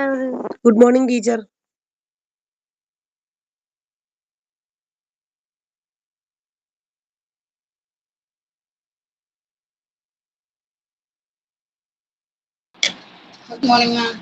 Good morning, teacher. Good morning, ma'am.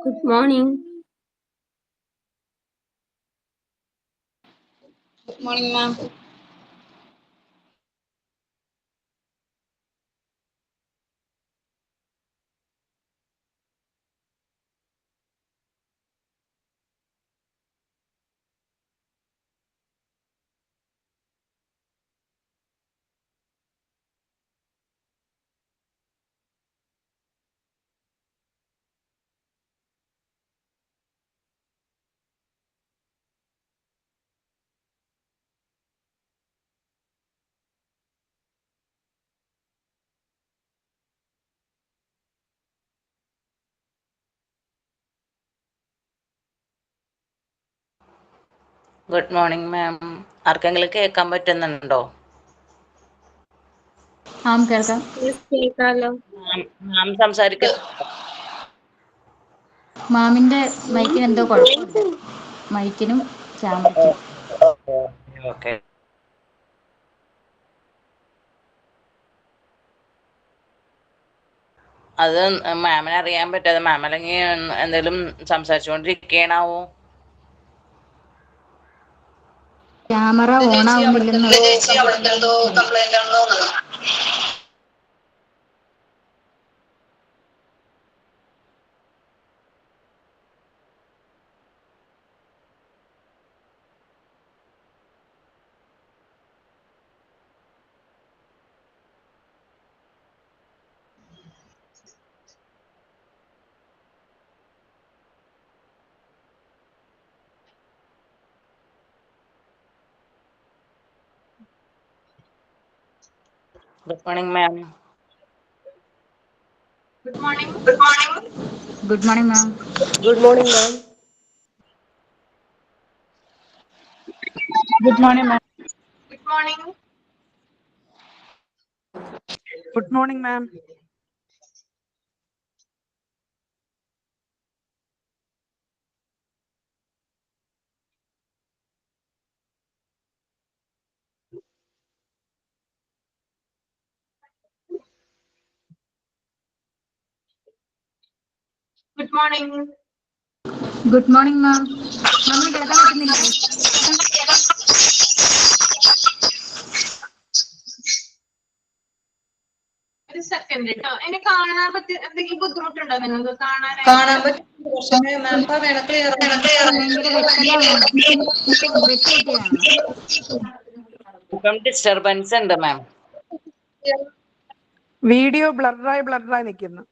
Good morning. Good morning, ma'am. Good morning മാം. ആർക്കെങ്കിലും കേൾക്കാൻ പറ്റുന്നുണ്ടോ? കേൾക്കാം. Yes, കേൾക്കാലോ. മാം സംസാരിക്കുന്നു. മാമിന്റെ മൈക്കിന് എന്തോ കുഴപ്പമുണ്ട്. മൈക്കിനും ക്യാമറയ്ക്കും. ഓക്കെ. അത് മാമിനെ അറിയാൻ പറ്റാതെ മാം അല്ലെങ്കിൽ എന്തെങ്കിലും സംസാരിച്ചുകൊണ്ടിരിക്കണാവോ? ക്യാമറ ഓൺ ആവുന്നില്ലെന്ന് good morning ma'am. Good morning. Good morning ma'am. Good morning, ma'am. Good morning ma'am. Good morning. Good morning, ma'am. Good morning. Good morning ma'am. മാമിന് കേൾക്കാൻ പറ്റുന്നില്ലേ? ഒരു സെക്കൻഡ് കേട്ടോ. എന്നെ കാണാൻ പറ്റി എന്തെങ്കിലും ബുദ്ധിമുട്ടുണ്ടോ നിങ്ങൾക്ക് കാണാൻ കാണാനായിട്ട്? പറ്റും. പക്ഷേ മാം പറയണ ക്ലിയർ ഭയങ്കര വെട്ടിലാണ്. വെട്ടിയാണ്. ഇപ്പം ഡിസ്റ്റർബൻസ് ഉണ്ട് മാം. വീഡിയോ ബ്ലറായി നിൽക്കുന്നു.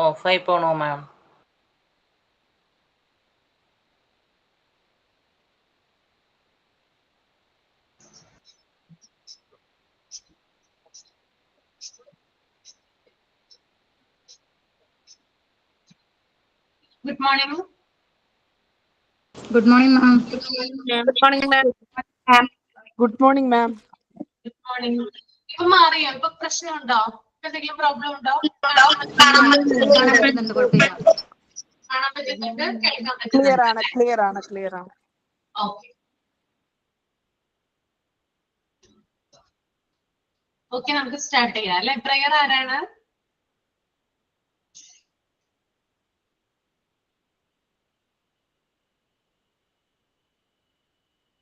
ഓഫായി പോണോ ma'am? Good morning. Good morning ma'am. Good morning, ma'am. Good morning ma'am. Good morning. ഇപ്പൊ മാറിയോ? ഇപ്പൊ പ്രശ്നമുണ്ടോ? എന്തെങ്കിലും പ്രോബ്ലം ഉണ്ടോ? കാണാൻ പറ്റുന്നുണ്ട്, കുഴപ്പമില്ല. കാണാൻ പറ്റുന്നുണ്ട്, കേൾക്കാൻ ക്ലിയർ ആണ്, പറ്റുന്നുണ്ട്. ക്ലിയർ ആണ്, ക്ലിയർ ആണ്. ഓക്കെ ഓക്കെ, നമുക്ക് സ്റ്റാർട്ട് ചെയ്യാം അല്ലെ. പ്രയർ ആരാണ്?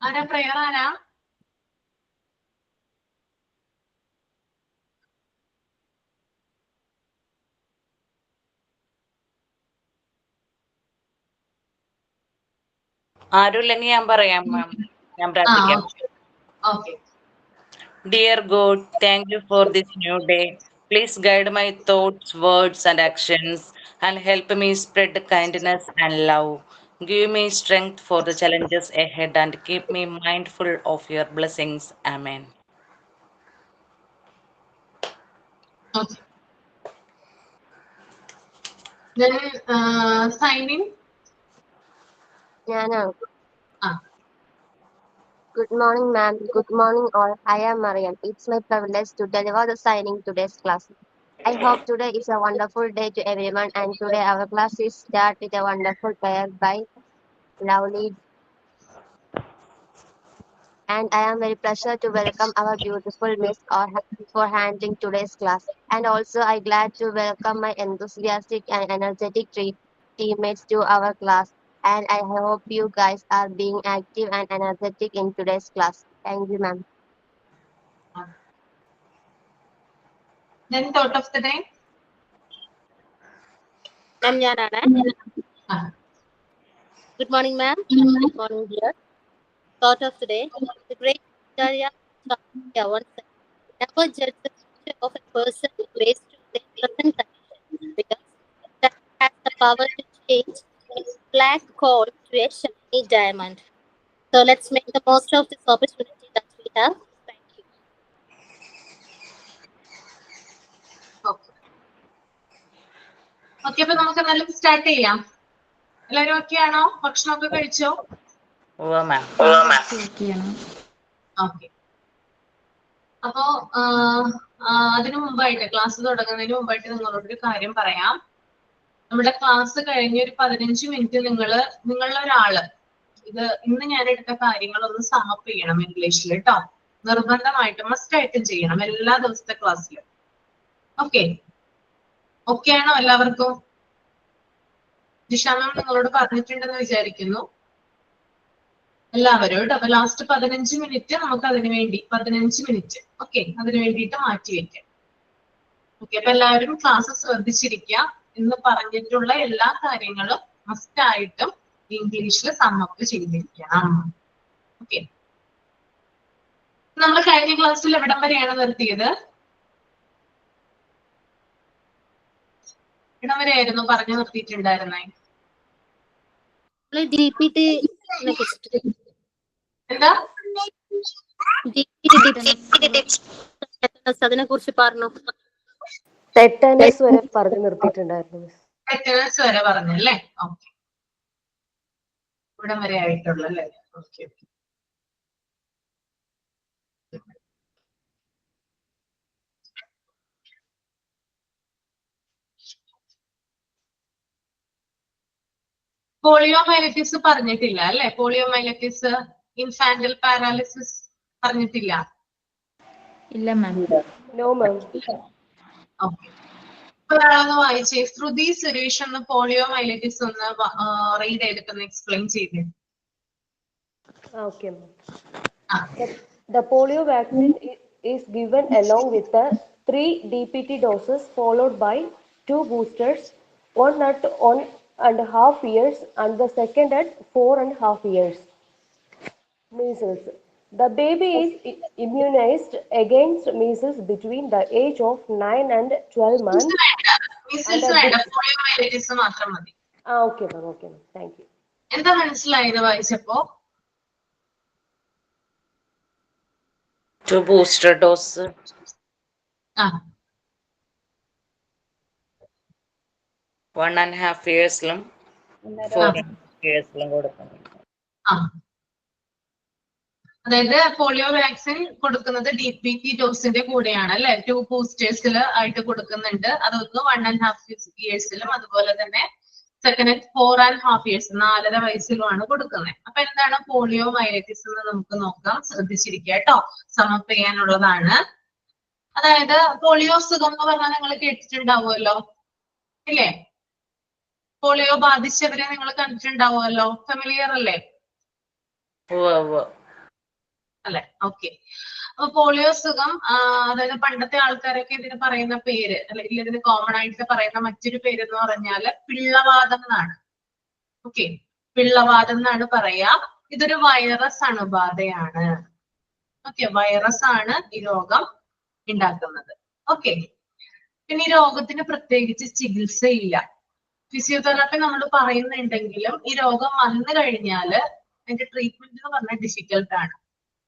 ആരാ പ്രയർ? ആരാ? ആരുമില്ലെങ്കിൽ ഞാൻ പറയാം മാം. ഞാൻ പ്രാർത്ഥിക്കാം. Okay. Dear God, thank you for this new day. Please guide my thoughts, words, and actions, and help me spread kindness and love. Give me strength for the challenges ahead and keep me mindful of your blessings. Amen. Okay. Then signing. Jana. Ah. Good morning, ma'am. Good morning, all. I am Mariam. It's my privilege to deliver the signing today's class. I hope today is a wonderful day to everyone, and today our class is start with a wonderful prayer by Lovely. And I am very pleased to welcome our beautiful Miss for handling today's class. And also I glad to welcome my enthusiastic and energetic teammates to our class. And I hope you guys are being active and energetic in today's class. Thank you, ma'am. Then thought of the day. Ma'am, Good morning, ma'am. Good morning, dear. Thought of today: the great Victoria once said, "Never judge the future of a person based on their present condition, because that has the power to change a black coal to a shiny diamond." So let's make the most of this opportunity that we have. Thank you. Okay, അപ്പൊ നമുക്ക് എന്നാലും start ചെയ്യാം. എല്ലാരും okay ആണോ? ഭക്ഷണമൊക്കെ കഴിച്ചോ? Over, ma'am. Okay. അപ്പോ അതിനു മുമ്പായിട്ട്, ക്ലാസ് തുടങ്ങുന്നതിന് മുമ്പായിട്ട് നിങ്ങളോടൊരു കാര്യം പറയാം. നമ്മുടെ ക്ലാസ് കഴിഞ്ഞ ഒരു 15 മിനിറ്റ് നിങ്ങളുടെ ഒരാള് ഇന്ന് ഞാൻ എടുത്ത കാര്യങ്ങളൊന്ന് സമപ്പ് ചെയ്യണം ഇംഗ്ലീഷിൽ കേട്ടോ. നിർബന്ധമായിട്ടും മസ്റ്റായിട്ടും ചെയ്യണം എല്ലാ ദിവസത്തെ ക്ലാസ്സിലും. ഓക്കെ ഓക്കെ ആണോ എല്ലാവർക്കും? ജിഷ മാം നിങ്ങളോട് പറഞ്ഞിട്ടുണ്ടെന്ന് വിചാരിക്കുന്നു എല്ലാവരും കേട്ടോ. അപ്പൊ ലാസ്റ്റ് 15 മിനിറ്റ് നമുക്ക് അതിനു വേണ്ടി 15 മിനിറ്റ് ഓക്കെ അതിനു വേണ്ടിയിട്ട് മാറ്റി വെക്കാം. ഓക്കെ, അപ്പൊ എല്ലാവരും ക്ലാസ് ശ്രദ്ധിച്ചിരിക്കുക. ഇന്ന് പറഞ്ഞിട്ടുള്ള എല്ലാ കാര്യങ്ങളും മസ്റ്റായിട്ടും ഇംഗ്ലീഷിൽ സമ്മപ്പ് ചെയ്തിരിക്കണം. ഓക്കെ, നമ്മൾ കഴിഞ്ഞ ക്ലാസ്സിൽ എവിടം വരെയാണ് നിർത്തിയത്? ഇടം വരെയായിരുന്നു പറഞ്ഞു നിർത്തിയിട്ടുണ്ടായിരുന്നേ. എന്താ? അതിനെ കുറിച്ച് പറഞ്ഞു. ടെറ്റനസ് വരെ പറഞ്ഞു നിർത്തിയിട്ടുണ്ടായിരുന്നു. ടെറ്റനസ് വരെ പറഞ്ഞല്ലേ? ഓക്കെ, ഇവിടം വരെ ആയിട്ടുള്ളൂ അല്ലേ? ഓക്കെ. പോളിയോമൈലറ്റിസ് പറഞ്ഞിട്ടില്ല അല്ലെ? പോളിയോമൈലറ്റിസ്, ഇൻഫാന്റൽ പാരാലിസിസ് പറഞ്ഞിട്ടില്ല. ഇല്ല മാം. No ma'am. ഓക്കെ, ഒരാളൊന്ന് വായിച്ചേ. ശ്രുതി സുരേഷ് ഒന്ന് പോളിയോമൈലറ്റിസ് ഒന്ന് റീഡ് ചെയ്തിട്ടൊന്ന് എക്സ്പ്ലെയിൻ ചെയ്തേ. Okay, ma'am. The polio vaccine is given along with the 3 DPT doses followed by 2 boosters, one at 1.5 years and the second at 4.5 years. Measles. The baby is immunized against measles between the age of 9 and 12 months. Measles വേണ്ട, polio myelitis മാത്രം മതി. Okay ma'am, okay ma'am, thank you. എന്താ മനസ്സിലായത് വായിച്ചപ്പോ? 2 booster dose. 1.5 yearsലും 4 yearsലും കൊടുക്കണം. അതായത് polio vaccine കൊടുക്കുന്നത് DPT ഡോസിന്റെ കൂടെയാണ് അല്ലെ? 2 ബൂസ്റ്റേഴ്സിൽ ആയിട്ട് കൊടുക്കുന്നുണ്ട്. അതൊന്ന് 1.5 yearsലും അതുപോലെ തന്നെ സെക്കൻഡ് 4.5 years 4.5 വയസ്സിലുമാണ് കൊടുക്കുന്നത്. അപ്പൊ എന്താണ് പോളിയോ മൈലൈറ്റിസ് എന്ന് നമുക്ക് നോക്കാം. ശ്രദ്ധിച്ചിരിക്കുക കേട്ടോ, സമപ്പ് ചെയ്യാനുള്ളതാണ്. അതായത് പോളിയോ അസുഖം എന്ന് പറഞ്ഞാൽ നിങ്ങൾ കേട്ടിട്ടുണ്ടാവുമല്ലോ ഇല്ലേ? പോളിയോ ബാധിച്ചവരെ നിങ്ങൾ കണ്ടിട്ടുണ്ടാവുമല്ലോ, ഫെമിലിയർ അല്ലേ? അല്ലെ? ഓക്കെ. അപ്പൊ പോളിയോ അസുഖം അതായത് പണ്ടത്തെ ആൾക്കാരൊക്കെ ഇതിന് പറയുന്ന പേര് അല്ലെങ്കിൽ ഇതിന് കോമൺ ആയിട്ട് പറയുന്ന മറ്റൊരു പേര് എന്ന് പറഞ്ഞാല് പിള്ളവാതം എന്നാണ്. ഓക്കെ, പിള്ളവാതം എന്നാണ് പറയാ. ഇതൊരു വൈറസ് അണുബാധയാണ്. ഓക്കെ, വൈറസ് ആണ് ഈ രോഗം ഉണ്ടാക്കുന്നത്. ഓക്കെ, പിന്നെ ഈ രോഗത്തിന് പ്രത്യേകിച്ച് ചികിത്സയില്ല. ഫിസിയോതെറാപ്പി നമ്മൾ പറയുന്നുണ്ടെങ്കിലും ഈ രോഗം വന്നു കഴിഞ്ഞാല് അതിന്റെ ട്രീറ്റ്മെന്റ് എന്ന് പറഞ്ഞാൽ ഡിഫിക്കൽട്ടാണ്.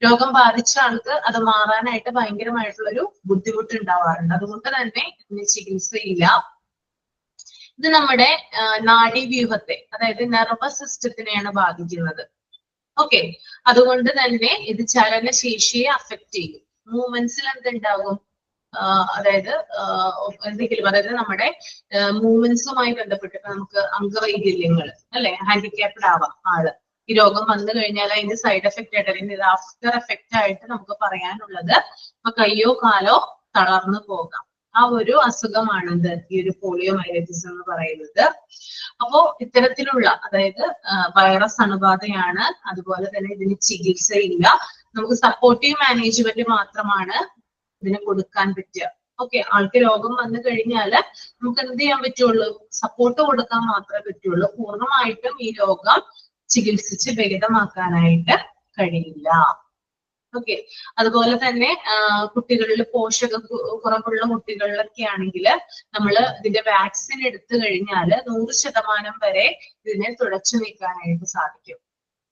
രോഗം ബാധിച്ച ആൾക്ക് അത് മാറാനായിട്ട് ഭയങ്കരമായിട്ടുള്ളൊരു ബുദ്ധിമുട്ട് ഉണ്ടാവാറുണ്ട്. അതുകൊണ്ട് തന്നെ ഇതിന് ചികിത്സയില്ല. ഇത് നമ്മുടെ നാഡീവ്യൂഹത്തെ, അതായത് നെർവസ് സിസ്റ്റത്തിനെയാണ് ബാധിക്കുന്നത്. ഓക്കെ, അതുകൊണ്ട് തന്നെ ഇത് ചലനശേഷിയെ അഫക്റ്റ് ചെയ്യും. മൂവ്മെന്റ്സിൽ എന്തുണ്ടാകും? അതായത് എന്തെങ്കിലും, അതായത് നമ്മുടെ മൂവ്മെന്റ്സുമായി ബന്ധപ്പെട്ട് നമുക്ക് അംഗവൈകല്യങ്ങൾ അല്ലെ, ഹാൻഡിക്യാപ്ഡ് ആവാം ആള്. ഈ രോഗം വന്നു കഴിഞ്ഞാൽ അതിന്റെ സൈഡ് എഫക്റ്റ് ആയിട്ട് അല്ലെങ്കിൽ ഇത് ആഫ്റ്റർ എഫക്റ്റ് ആയിട്ട് നമുക്ക് പറയാനുള്ളത് ഇപ്പൊ കയ്യോ കാലോ തളർന്നു പോകാം. ആ ഒരു അസുഖമാണിത്, ഈ ഒരു പോളിയോ മൈലൈറ്റിസ് എന്ന് പറയുന്നത്. അപ്പോ ഇത്തരത്തിലുള്ള, അതായത് വൈറസ് അണുബാധയാണ്. അതുപോലെ തന്നെ ഇതിന് ചികിത്സയില്ല. നമുക്ക് സപ്പോർട്ടീവ് മാനേജ്മെന്റ് മാത്രമാണ് ഇതിന് കൊടുക്കാൻ പറ്റുക. ഓക്കെ, ആൾക്ക് രോഗം വന്നു കഴിഞ്ഞാല് നമുക്ക് എന്ത് ചെയ്യാൻ പറ്റുള്ളൂ? സപ്പോർട്ട് കൊടുക്കാൻ മാത്രമേ പറ്റുള്ളൂ. പൂർണ്ണമായിട്ടും ഈ രോഗം ചികിത്സിച്ച് ഭേദമാക്കാനായിട്ട് കഴിയില്ല. ഓക്കെ, അതുപോലെ തന്നെ കുട്ടികളിൽ പോഷക കുറവുള്ള കുട്ടികളിലൊക്കെ ആണെങ്കിൽ നമ്മൾ ഇതിന്റെ വാക്സിൻ എടുത്തു കഴിഞ്ഞാൽ 100% വരെ ഇതിനെ തുടച്ചു നീക്കാനായിട്ട് സാധിക്കും.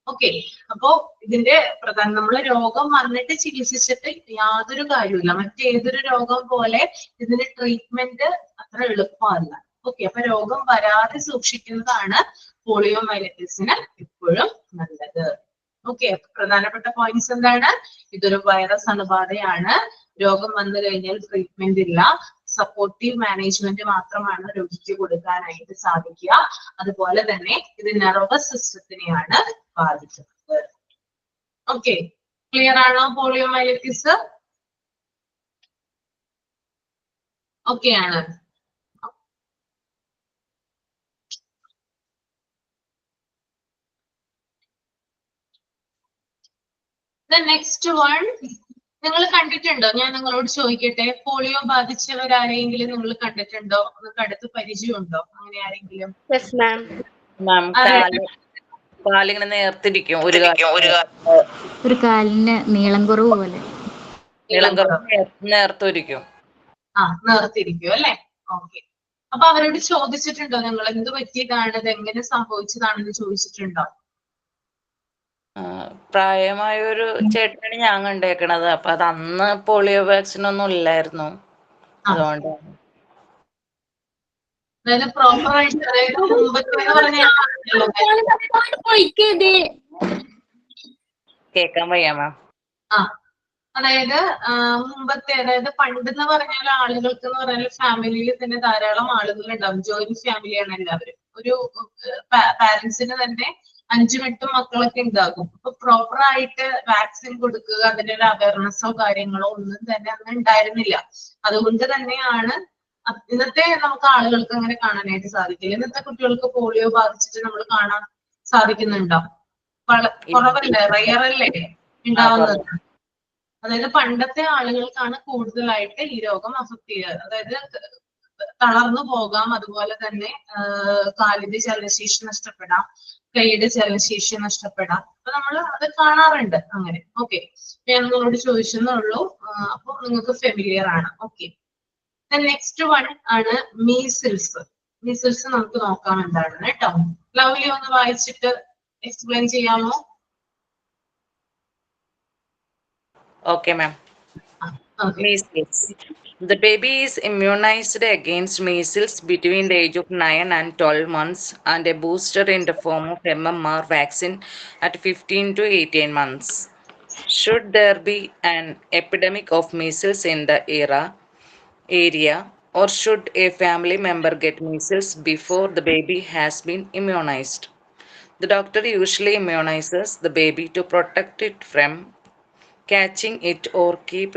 ഓക്കെ, അപ്പോ ഇതിന്റെ പ്രധാന, നമ്മൾ രോഗം വന്നിട്ട് ചികിത്സിച്ചിട്ട് യാതൊരു കാര്യമില്ല. മറ്റേതൊരു രോഗം പോലെ ഇതിന്റെ ട്രീറ്റ്മെന്റ് അത്ര എളുപ്പമല്ല. ഓക്കെ, അപ്പൊ രോഗം വരാതെ സൂക്ഷിക്കുന്നതാണ് പോളിയോ മൈലൈറ്റിസിന് എപ്പോഴും നല്ലത്. ഓക്കെ, പ്രധാനപ്പെട്ട പോയിന്റ്സ് എന്താണ്? ഇതൊരു വൈറസ് അണുബാധയാണ്. രോഗം വന്നു കഴിഞ്ഞാൽ ട്രീറ്റ്മെന്റ് ഇല്ല. സപ്പോർട്ടീവ് മാനേജ്മെന്റ് മാത്രമാണ് രോഗിക്ക് കൊടുക്കാനായിട്ട് സാധിക്കുക. അതുപോലെ തന്നെ ഇത് നെർവസ് സിസ്റ്റത്തിനെയാണ് ബാധിക്കുന്നത്. ഓക്കെ, ക്ലിയർ ആണോ പോളിയോ മൈലൈറ്റിസ്? ഓക്കെ ആണ്. നെക്സ്റ്റ് വൺ നിങ്ങൾ കണ്ടിട്ടുണ്ടോ? ഞാൻ നിങ്ങളോട് ചോദിക്കട്ടെ, പോളിയോ ബാധിച്ചവരാരെങ്കിലും നിങ്ങൾ കണ്ടിട്ടുണ്ടോ? നിങ്ങൾക്ക് അടുത്ത് പരിചയമുണ്ടോ അങ്ങനെ ആരെങ്കിലും? കാലിങ്ങനെ നേർത്തിരിക്കും, ഒരു കാലിന് നീളം കുറവ് പോലെ. നേർത്തിരിക്കും. നേർത്തിരിക്കും അല്ലെ? ഓക്കെ, അപ്പൊ അവരോട് ചോദിച്ചിട്ടുണ്ടോ നിങ്ങൾ എന്ത് പറ്റിയതാണ്, ഇത് എങ്ങനെ സംഭവിച്ചതാണെന്ന് ചോദിച്ചിട്ടുണ്ടോ? പ്രായമായ ഒരു ചേട്ടനാണ് ഞാൻ കണ്ടേക്കണത്. അപ്പൊ അത് അന്ന് പോളിയോ വാക്സിൻ ഒന്നും ഇല്ലായിരുന്നു. അതുകൊണ്ടാണ്. അതായത് പ്രോപ്പർ ആയിട്ട്, അതായത് കേക്കാൻ വയ്യ മാം. അതായത് മുമ്പത്തെ, അതായത് പണ്ടെന്ന് പറഞ്ഞാൽ ആളുകൾക്ക് എന്ന് പറഞ്ഞാൽ ഫാമിലിയിൽ തന്നെ ധാരാളം ആളുകൾ ഉണ്ടാവും. ജോയിന്റ് ഫാമിലിയാണ് എല്ലാവരും. ഒരു പാരന്റ്സിന് തന്നെ 5ഉം 8ഉം മക്കളൊക്കെ ഉണ്ടാകും. അപ്പൊ പ്രോപ്പർ ആയിട്ട് വാക്സിൻ കൊടുക്കുക, അതിന്റെ ഒരു അവയർനെസ്സോ കാര്യങ്ങളോ ഒന്നും തന്നെ അന്ന് ഉണ്ടായിരുന്നില്ല. അതുകൊണ്ട് തന്നെയാണ് ഇന്നത്തെ നമുക്ക് ആളുകൾക്ക് അങ്ങനെ കാണാനായിട്ട് സാധിക്കില്ല. ഇന്നത്തെ കുട്ടികൾക്ക് പോളിയോ ബാധിച്ചിട്ട് നമ്മൾ കാണാൻ സാധിക്കുന്നുണ്ടോ? കുറവല്ലേ, റയറല്ലേ ഉണ്ടാവുന്നത്. അതായത് പണ്ടത്തെ ആളുകൾക്കാണ് കൂടുതലായിട്ട് ഈ രോഗം അഫക്ട് ചെയ്യുക. അതായത് തളർന്നു പോകാം, അതുപോലെ തന്നെ കാലിന്റെ ചലനശേഷി നഷ്ടപ്പെടാം, കൈയുടെ ചലനശേഷി നഷ്ടപ്പെടാം. അപ്പൊ നമ്മൾ അത് കാണാറുണ്ട് അങ്ങനെ. ഓക്കെ, ഞാൻ നിങ്ങളോട് ചോദിച്ചെന്നേ ഉള്ളൂ. അപ്പൊ നിങ്ങൾക്ക് ഫെമിലിയർ ആണ്. ഓക്കെ, നെക്സ്റ്റ് വൺ ആണ് മീസിൽസ്. മീസിൽസ് നമുക്ക് നോക്കാം എന്താണെന്ന് കേട്ടോ. ലവ്ലി ഒന്ന് വായിച്ചിട്ട് എക്സ്പ്ലെയിൻ ചെയ്യാമോ? Okay, ma'am. Okay. Measles. The baby is immunized against measles between the age of 9 and 12 months and a booster in the form of MMR vaccine at 15 to 18 months. Should there be an epidemic of measles in the area, or should a family member get measles before the baby has been immunized? The doctor usually immunizes the baby to protect it from catching it or keep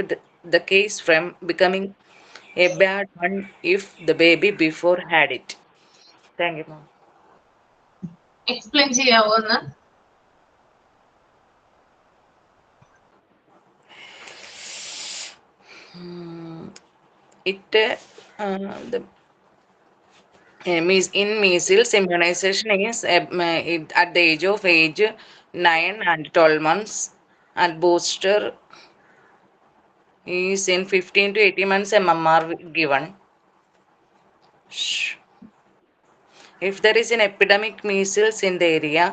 the case from becoming a bad one if the baby before had it. Thank you, ma'am. Explain ചെയ്യാവോ ഒന്ന്? In measles, immunization is at the age of 9 and 12 months, and booster is in 15 to 18 months MMR given. If there is an epidemic measles in the area,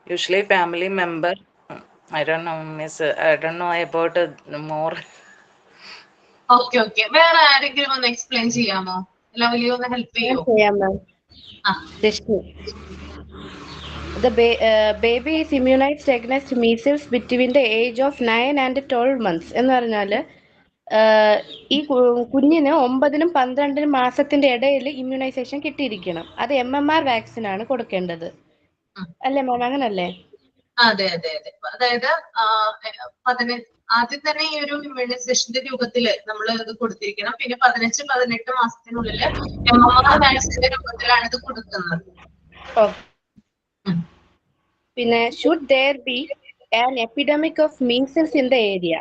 usually family member, I don't know, miss, I don't know about more. Okay okay, വേറെ ആരെങ്കിലും ഒന്ന് explain ചെയ്യാമോ? Lovely ഒന്ന് help ചെയ്യോ? ചെയ്യാം മാം. Rashmi. The baby is immunized against measles between the age of 9 and 12 months. എന്ന് പറഞ്ഞാൽ ഈ കുഞ്ഞിന് 9-നും 12 മാസത്തിന്റെ ഇടയിൽ ഇമ്മ്യൂണൈസേഷൻ കിട്ടിയിരിക്കണം. അത് MMR വാക്സിൻ ആണ് കൊടുക്കേണ്ടത്, അല്ലേ മാം? അങ്ങനല്ലേ? അതെ അതെ അതെ. അതായത് ആദ്യം തന്നെ ഈ ഒരു ഇമ്മ്യൂണൈസേഷന്റെ രൂപത്തില് നമ്മൾ ഇത് കൊടുത്തിരിക്കണം. പിന്നെ 15-18 മാസത്തിനുള്ളിൽ MMR വാക്സിന്റെ രൂപത്തിലാണ് ഇത് കൊടുക്കുന്നത്. പിന്നെ should there be an epidemic of measles in the area?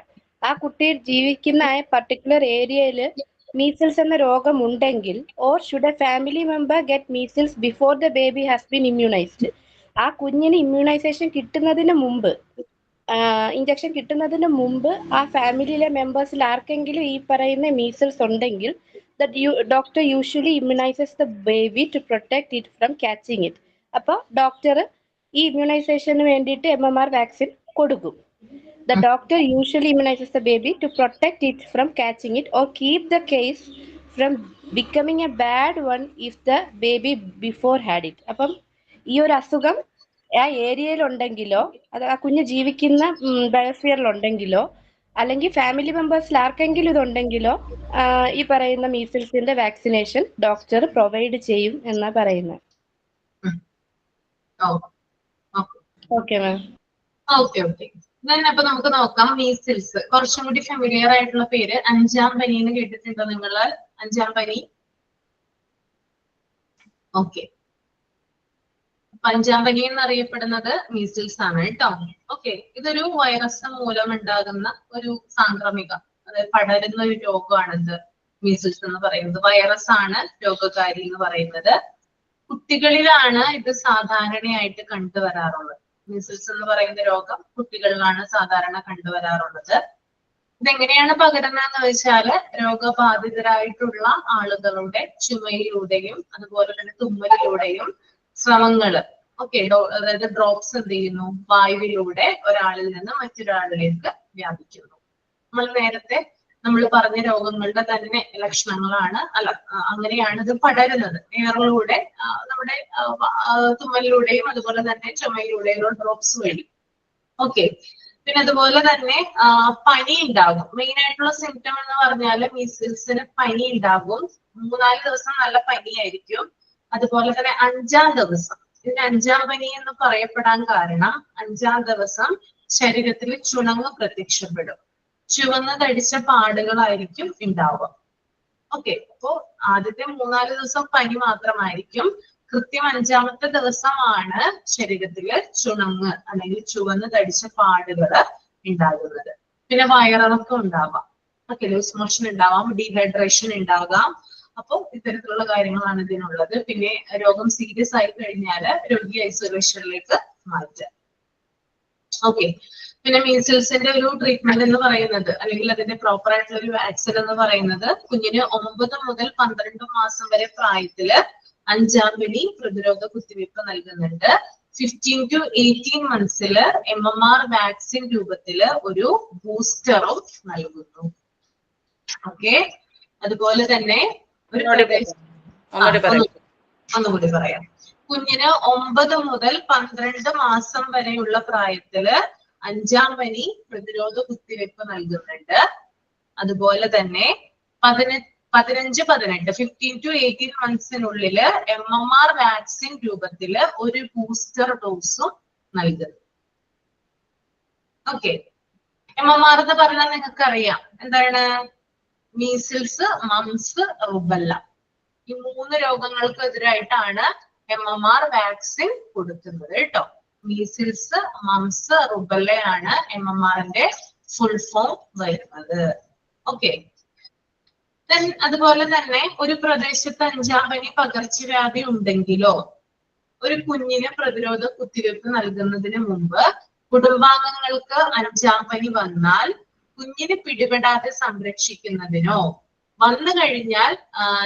ആ കുട്ടി ജീവിക്കുന്ന ആ പർട്ടിക്കുലർ ഏരിയയിൽ മീസിൽസ് എന്ന രോഗം ഉണ്ടെങ്കിൽ, or should A family member get measles before the baby has been immunised? ആ കുഞ്ഞിന് ഇമ്മ്യൂണൈസേഷൻ കിട്ടുന്നതിന് മുമ്പ്, ഇഞ്ചക്ഷൻ കിട്ടുന്നതിന് മുമ്പ് ആ ഫാമിലിയിലെ മെമ്പേഴ്സിൽ ആർക്കെങ്കിലും ഈ പറയുന്ന മീസിൽസ് ഉണ്ടെങ്കിൽ, doctor usually immunises the baby to protect it from catching it. അപ്പോൾ ഡോക്ടർ ഈ ഇമ്മ്യൂണൈസേഷന് വേണ്ടിയിട്ട് MMR വാക്സിൻ കൊടുക്കും. The doctor usually immunizes the baby to protect it from catching it or keep the case from becoming a bad one if the baby before had it. അപ്പം ഈ ഒരു അസുഖം ആ ഏരിയയിൽ ഉണ്ടെങ്കിലോ, അത് ആ കുഞ്ഞ് ജീവിക്കുന്ന ബയോസ്ഫിയറിലുണ്ടെങ്കിലോ, അല്ലെങ്കിൽ ഫാമിലി മെമ്പേഴ്സിൽ ആർക്കെങ്കിലും ഇതുണ്ടെങ്കിലോ ഈ പറയുന്ന മീസിൽസിന്റെ വാക്സിനേഷൻ ഡോക്ടർ പ്രൊവൈഡ് ചെയ്യും എന്നാ പറയുന്നത്. Okay ma'am. Okay okay. അപ്പൊ നമുക്ക് നോക്കാം മീസിൽസ്. കുറച്ചും കൂടി ഫെമിലിയർ ആയിട്ടുള്ള പേര് 5-ാം പനി എന്ന് കേട്ടിട്ടുണ്ടോ നിങ്ങള്? 5-ാം പനി. ഓക്കെ, 5-ാം പനി എന്നറിയപ്പെടുന്നത് മീസിൽസ് ആണ് കേട്ടോ. ഓക്കെ, ഇതൊരു വൈറസ് മൂലം ഉണ്ടാകുന്ന ഒരു സാംക്രമിക, അതായത് പടരുന്ന ഒരു രോഗമാണിത്. മീസിൽസ് എന്ന് പറയുന്നത് വൈറസ് ആണ് രോഗകാരി എന്ന് പറയുന്നത്. കുട്ടികളിലാണ് ഇത് സാധാരണയായിട്ട് കണ്ടുവരാറുള്ളത്. മീസിൽസ് എന്ന് പറയുന്ന രോഗം കുട്ടികളിലാണ് സാധാരണ കണ്ടുവരാറുള്ളത്. ഇതെങ്ങനെയാണ് പകരുന്നതെന്ന് വെച്ചാല് രോഗബാധിതരായിട്ടുള്ള ആളുകളുടെ ചുമയിലൂടെയും അതുപോലെ തന്നെ തുമ്മലിലൂടെയും സ്രവങ്ങള്, ഓക്കെ, അതായത് ഡ്രോപ്സ് എന്ത് ചെയ്യുന്നു, വായുവിലൂടെ ഒരാളിൽ നിന്ന് മറ്റൊരാളിലേക്ക് വ്യാപിക്കുന്നു. നേരത്തെ നമ്മൾ പറഞ്ഞ രോഗങ്ങളുടെ തന്നെ ലക്ഷണങ്ങളാണ്, അങ്ങനെയാണ് ഇത് പടരുന്നത്. എയറിലൂടെ, നമ്മുടെ തുമ്മലിലൂടെയും അതുപോലെ തന്നെ ചുമയിലൂടെയുള്ള ഡ്രോപ്സ് വഴി. ഓക്കെ, പിന്നെ അതുപോലെ തന്നെ പനി ഉണ്ടാകും. മെയിൻ ആയിട്ടുള്ള സിംറ്റം എന്ന് പറഞ്ഞാൽ മീസിൽസിന് പനി ഉണ്ടാകും. 3-4 ദിവസം നല്ല പനിയായിരിക്കും. അതുപോലെ തന്നെ 5-ാം ദിവസം, ഇതിന് 5-ാം പനി എന്ന് പറയപ്പെടാൻ കാരണം 5-ാം ദിവസം ശരീരത്തിൽ ചുണങ്ങ് പ്രത്യക്ഷപ്പെടും. ചുവന്ന് തടിച്ച പാടുകളായിരിക്കും ഉണ്ടാവുക. ഓക്കെ, അപ്പോ ആദ്യത്തെ 3-4 ദിവസം പനി മാത്രമായിരിക്കും. കൃത്യം 5-ാമത്തെ ദിവസമാണ് ശരീരത്തില് ചുണങ്ങ് അല്ലെങ്കിൽ ചുവന്ന് തടിച്ച പാടുകൾ ഉണ്ടാകുന്നത്. പിന്നെ വയറിളക്കം ഉണ്ടാവാം, ഓക്കെ, ലൂസ് മോഷൻ ഉണ്ടാവാം, ഡീഹൈഡ്രേഷൻ ഉണ്ടാകാം. അപ്പോൾ ഇത്തരത്തിലുള്ള കാര്യങ്ങളാണ് ഇതിനുള്ളത്. പിന്നെ രോഗം സീരിയസ് ആയി കഴിഞ്ഞാൽ രോഗി ഐസൊലേഷനിലേക്ക് മാറ്റാം. ഓക്കെ. പിന്നെ മീസിൽസിന്റെ ഒരു ട്രീറ്റ്മെന്റ് എന്ന് പറയുന്നത് അല്ലെങ്കിൽ അതിന്റെ പ്രോപ്പർ ആയിട്ടുള്ള ഒരു വാക്സിൻ എന്ന് പറയുന്നത് കുഞ്ഞിന് 9 മുതൽ 12 മാസം വരെ പ്രായത്തില് 5-ാം പനി പ്രതിരോധ കുത്തിവയ്പ് നൽകുന്നുണ്ട്. 15 to 18 മന്ത്സില് MMR വാക്സിൻ രൂപത്തില് ഒരു ബൂസ്റ്ററും നൽകുന്നു. ഓക്കെ. അതുപോലെ തന്നെ ഒരു ഒന്നുകൂടി പറയാം. കുഞ്ഞിന് 9 മുതൽ 12 മാസം വരെയുള്ള പ്രായത്തില് 5-ാം പനി പ്രതിരോധ കുത്തിവയ്പ് നൽകുന്നുണ്ട്. അതുപോലെ തന്നെ 15-18 to 18 മന്ത്സിനുള്ളില് MMR വാക്സിൻ രൂപത്തില് ഒരു ബൂസ്റ്റർ ഡോസും നൽകുന്നു. ഓക്കെ. MMR എന്ന് പറഞ്ഞാൽ നിങ്ങൾക്ക് അറിയാം എന്താണ്? Measles, moms, rubella. ഈ 3 രോഗങ്ങൾക്ക് എതിരായിട്ടാണ് MMR വാക്സിൻ കൊടുക്കുന്നത് കേട്ടോ. മീസിൽസ്, മംസ്, റുബല്ലയാണ് MMRന്റെ ഫുൾ ഫോം വരുന്നത്. ഓക്കെ. അതുപോലെ തന്നെ ഒരു പ്രദേശത്ത് 5-ാം പനി പകർച്ചവ്യാധി ഉണ്ടെങ്കിലോ ഒരു കുഞ്ഞിന് പ്രതിരോധ കുത്തിവയ്പ് നൽകുന്നതിന് മുമ്പ് കുടുംബാംഗങ്ങൾക്ക് 5-ാം പനി വന്നാൽ കുഞ്ഞിന് പിടിപെടാതെ സംരക്ഷിക്കുന്നതിനോ വന്നു കഴിഞ്ഞാൽ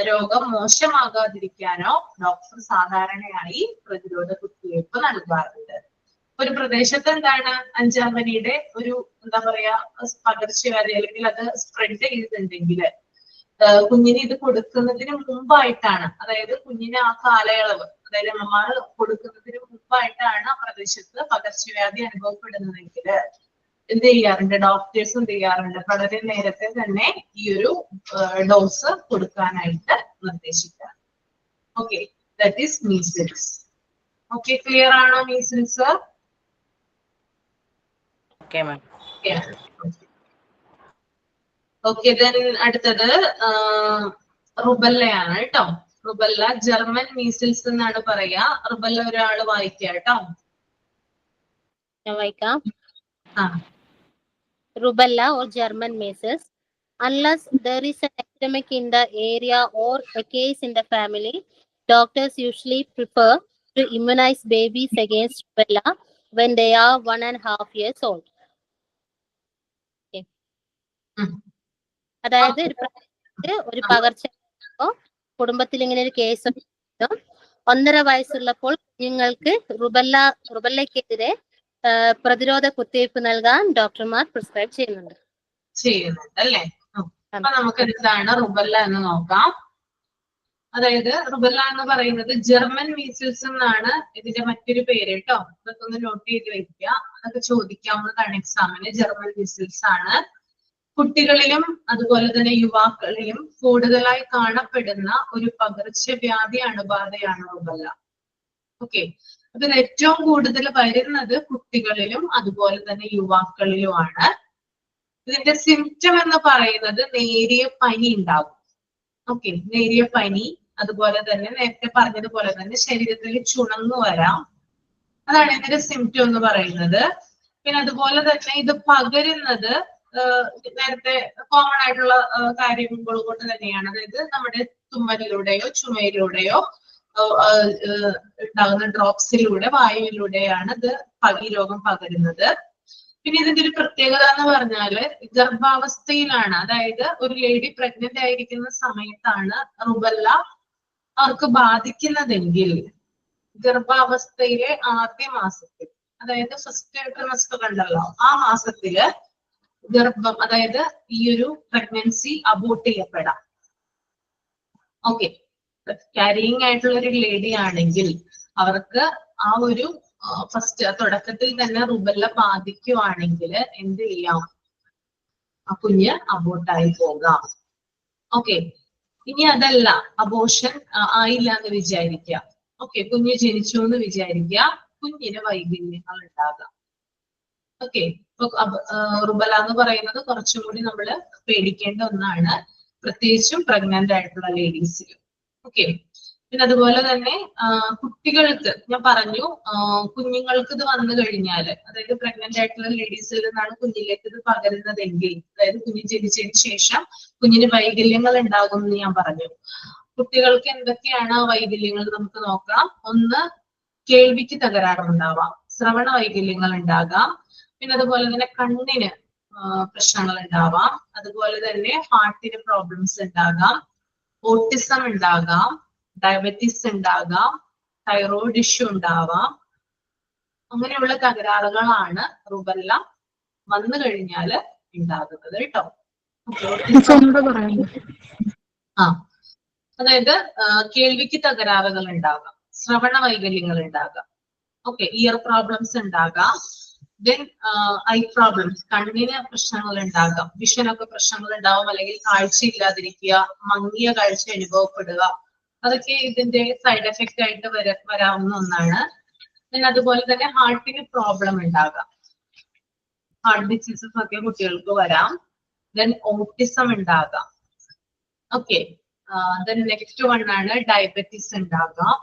രോഗം മോശമാകാതിരിക്കാനോ ഡോക്ടർ സാധാരണയായി പ്രതിരോധ കുത്തിവയ്പ് നൽകാറുണ്ട്. ഒരു പ്രദേശത്ത് എന്താണ് 5-ാം പനിയുടെ ഒരു എന്താ പറയാ പകർച്ചവ്യാധി അല്ലെങ്കിൽ അത് സ്പ്രെഡ് ചെയ്തിട്ടുണ്ടെങ്കിൽ കുഞ്ഞിന് ഇത് കൊടുക്കുന്നതിന് മുമ്പായിട്ടാണ്, അതായത് കുഞ്ഞിന് ആ കാലയളവ്, അതായത് MMR കൊടുക്കുന്നതിന് മുമ്പായിട്ടാണ് ആ പ്രദേശത്ത് പകർച്ചവ്യാധി അനുഭവപ്പെടുന്നതെങ്കിൽ എന്ത് ചെയ്യാറുണ്ട്? ഡോക്ടേഴ്സ് എന്ത് ചെയ്യാറുണ്ട്? വളരെ നേരത്തെ തന്നെ ഈ ഒരു ഡോസ് കൊടുക്കാനായിട്ട് നിർദ്ദേശിക്കാം. Okay. That is measles. Okay. Clear ആണോ measles? Okay ma'am. Okay. Then അടുത്തത് റുബല്ലയാണ് കേട്ടോ. റുബല്ല ജർമ്മൻ മീസിൽസ് എന്നാണ് പറയാ. റുബല്ല ഒരാള് വായിക്കാം കേട്ടോ. ഞാൻ വായിക്കാം. ആ. Rubella or German measles. Unless there is an epidemic in the area or a case in the family, doctors usually prefer to immunize babies against rubella when they are 1.5 years old. Okay. അതായത് ഒരു പകർച്ച കുടുംബത്തിൽ ഇങ്ങനെ ഒരു case 1.5 വയസ്സുള്ളപ്പോൾ കുഞ്ഞുങ്ങൾക്ക് റുബല്ലയ്ക്കെതിരെ പ്രതിരോധ കുത്തിവയ്പ് നൽകാൻ ഡോക്ടർമാർ പ്രിസ്ക്രൈബ് ചെയ്യുന്നുണ്ട് അല്ലേ? അപ്പൊ നമുക്ക് എന്താണ് റുബല്ല എന്ന് നോക്കാം. അതായത് റുബല്ല എന്ന് പറയുന്നത് ജർമ്മൻ മീസിൽസ് എന്നാണ് ഇതിന്റെ മറ്റൊരു പേര് കേട്ടോ. അതൊക്കെ ഒന്ന് നോട്ട് ചെയ്ത് വെക്കുക. അതൊക്കെ ചോദിക്കാവുന്നതാണ് എക്സാമിന്. ജർമ്മൻ മീസിൽസ് ആണ്. കുട്ടികളിലും അതുപോലെ തന്നെ യുവാക്കളിലും കൂടുതലായി കാണപ്പെടുന്ന ഒരു പകർച്ചവ്യാധി അണുബാധയാണ് റുബല്ല. ഓക്കെ. അതിൽ ഏറ്റവും കൂടുതൽ വരുന്നത് കുട്ടികളിലും അതുപോലെ തന്നെ യുവാക്കളിലുമാണ്. ഇതിന്റെ സിംറ്റം എന്ന് പറയുന്നത് നേരിയ പനി ഉണ്ടാകും. ഓക്കെ. നേരിയ പനി, അതുപോലെ തന്നെ നേരത്തെ പറഞ്ഞതുപോലെ തന്നെ ശരീരത്തിൽ ചുണങ്ങു വരാം. അതാണ് ഇതിന്റെ സിംറ്റം എന്ന് പറയുന്നത്. പിന്നെ അതുപോലെ തന്നെ ഇത് പകരുന്നത് നേരത്തെ കോമൺ ആയിട്ടുള്ള കാര്യങ്ങൾ കൊണ്ട് തന്നെയാണ്. അതായത് നമ്മുടെ തുമ്മലിലൂടെയോ ചുമയിലൂടെയോ ഉണ്ടാകുന്ന ഡ്രോപ്സിലൂടെ, വായുവിലൂടെയാണ് ഇത് ഈ രോഗം പകരുന്നത്. പിന്നെ ഇതിന്റെ ഒരു പ്രത്യേകത എന്ന് പറഞ്ഞാല് ഗർഭാവസ്ഥയിലാണ്, അതായത് ഒരു ലേഡി പ്രഗ്നന്റ് ആയിരിക്കുന്ന സമയത്താണ് റുബല്ല അവർക്ക് ബാധിക്കുന്നതെങ്കിൽ ഗർഭാവസ്ഥയിലെ ആദ്യ മാസത്തിൽ, അതായത് ഫസ്റ്റ് ട്രിമസ്റ്റർ ഉണ്ടല്ലോ, ആ മാസത്തില് ഗർഭം, അതായത് ഈ ഒരു പ്രഗ്നൻസി അബോർട്ട് ചെയ്യപ്പെടാം. ഓക്കെ. ക്യാരിയിങ് ആയിട്ടുള്ള ഒരു ലേഡി ആണെങ്കിൽ അവർക്ക് ആ ഒരു ഫസ്റ്റ് തുടക്കത്തിൽ തന്നെ റുബല്ല ബാധിക്കുവാണെങ്കിൽ എന്ത് ചെയ്യാം? ആ കുഞ്ഞ് അബോർട്ടായി പോകാം. ഓക്കെ. ഇനി അതല്ല, അബോർഷൻ ആയില്ല എന്ന് വിചാരിക്കുക. ഓക്കെ. കുഞ്ഞ് ജനിച്ചു എന്ന് വിചാരിക്കുക. കുഞ്ഞിന് വൈകല്യങ്ങൾ ഉണ്ടാകാം. ഓക്കെ. ഇപ്പൊ റുബല എന്ന് പറയുന്നത് കുറച്ചും കൂടി നമ്മൾ പേടിക്കേണ്ട ഒന്നാണ്, പ്രത്യേകിച്ചും പ്രഗ്നന്റ് ആയിട്ടുള്ള ലേഡീസിൽ. ഓക്കെ. പിന്നെ അതുപോലെ തന്നെ കുട്ടികൾക്ക് ഞാൻ പറഞ്ഞു, കുഞ്ഞുങ്ങൾക്ക് ഇത് വന്നു കഴിഞ്ഞാൽ, അതായത് പ്രഗ്നന്റ് ആയിട്ടുള്ള ലേഡീസിൽ നിന്നാണ് കുഞ്ഞിലേക്ക് ഇത് പകരുന്നതെങ്കിൽ, അതായത് കുഞ്ഞ് ജനിച്ചതിന് ശേഷം കുഞ്ഞിന് വൈകല്യങ്ങൾ ഉണ്ടാകും എന്ന് ഞാൻ പറഞ്ഞു. കുട്ടികൾക്ക് എന്തൊക്കെയാണ് ആ വൈകല്യങ്ങൾ നമുക്ക് നോക്കാം. ഒന്ന്, കേൾവിക്ക് തകരാറുണ്ടാവാം, ശ്രവണ വൈകല്യങ്ങൾ ഉണ്ടാകാം, പിന്നെ അതുപോലെ തന്നെ കണ്ണിന് പ്രശ്നങ്ങൾ ഉണ്ടാവാം. അതുപോലെ തന്നെ ഹാർട്ടിന് പ്രോബ്ലംസ് ഉണ്ടാകാം, ഓട്ടിസം ഉണ്ടാകാം, ഡയബറ്റീസ് ഉണ്ടാകാം, തൈറോയിഡ് ഇഷ്യൂ ഉണ്ടാവാം. അങ്ങനെയുള്ള തകരാറുകളാണ് റുബല്ല വന്നു കഴിഞ്ഞാൽ ഉണ്ടാകുന്നത് കേട്ടോ. അതായത് കേൾവിക്ക് തകരാറുകൾ ഉണ്ടാകാം, ശ്രവണ വൈകല്യങ്ങൾ ഉണ്ടാകാം, ഓക്കെ, ഇയർ പ്രോബ്ലംസ് ഉണ്ടാകാം, ദെൻ ഐ പ്രോബ്ലംസ്, കണ്ണിന് പ്രശ്നങ്ങൾ ഉണ്ടാകാം, വിഷനൊക്കെ പ്രശ്നങ്ങൾ ഉണ്ടാവും, അല്ലെങ്കിൽ കാഴ്ച ഇല്ലാതിരിക്കുക, മങ്ങിയ കാഴ്ച അനുഭവപ്പെടുക, അതൊക്കെ ഇതിന്റെ സൈഡ് എഫക്റ്റ് ആയിട്ട് വരാവുന്ന ഒന്നാണ്. പിന്നെ അതുപോലെ തന്നെ ഹാർട്ടിന് പ്രോബ്ലം ഉണ്ടാകാം, ഹാർട്ട് ഡിസീസസ് ഒക്കെ കുട്ടികൾക്ക് വരാം. ദെൻ ഓട്ടിസം ഉണ്ടാകാം, ഓക്കെ. ദെൻ നെക്സ്റ്റ് വൺ ആണ് ഡയബറ്റീസ് ഉണ്ടാകാം.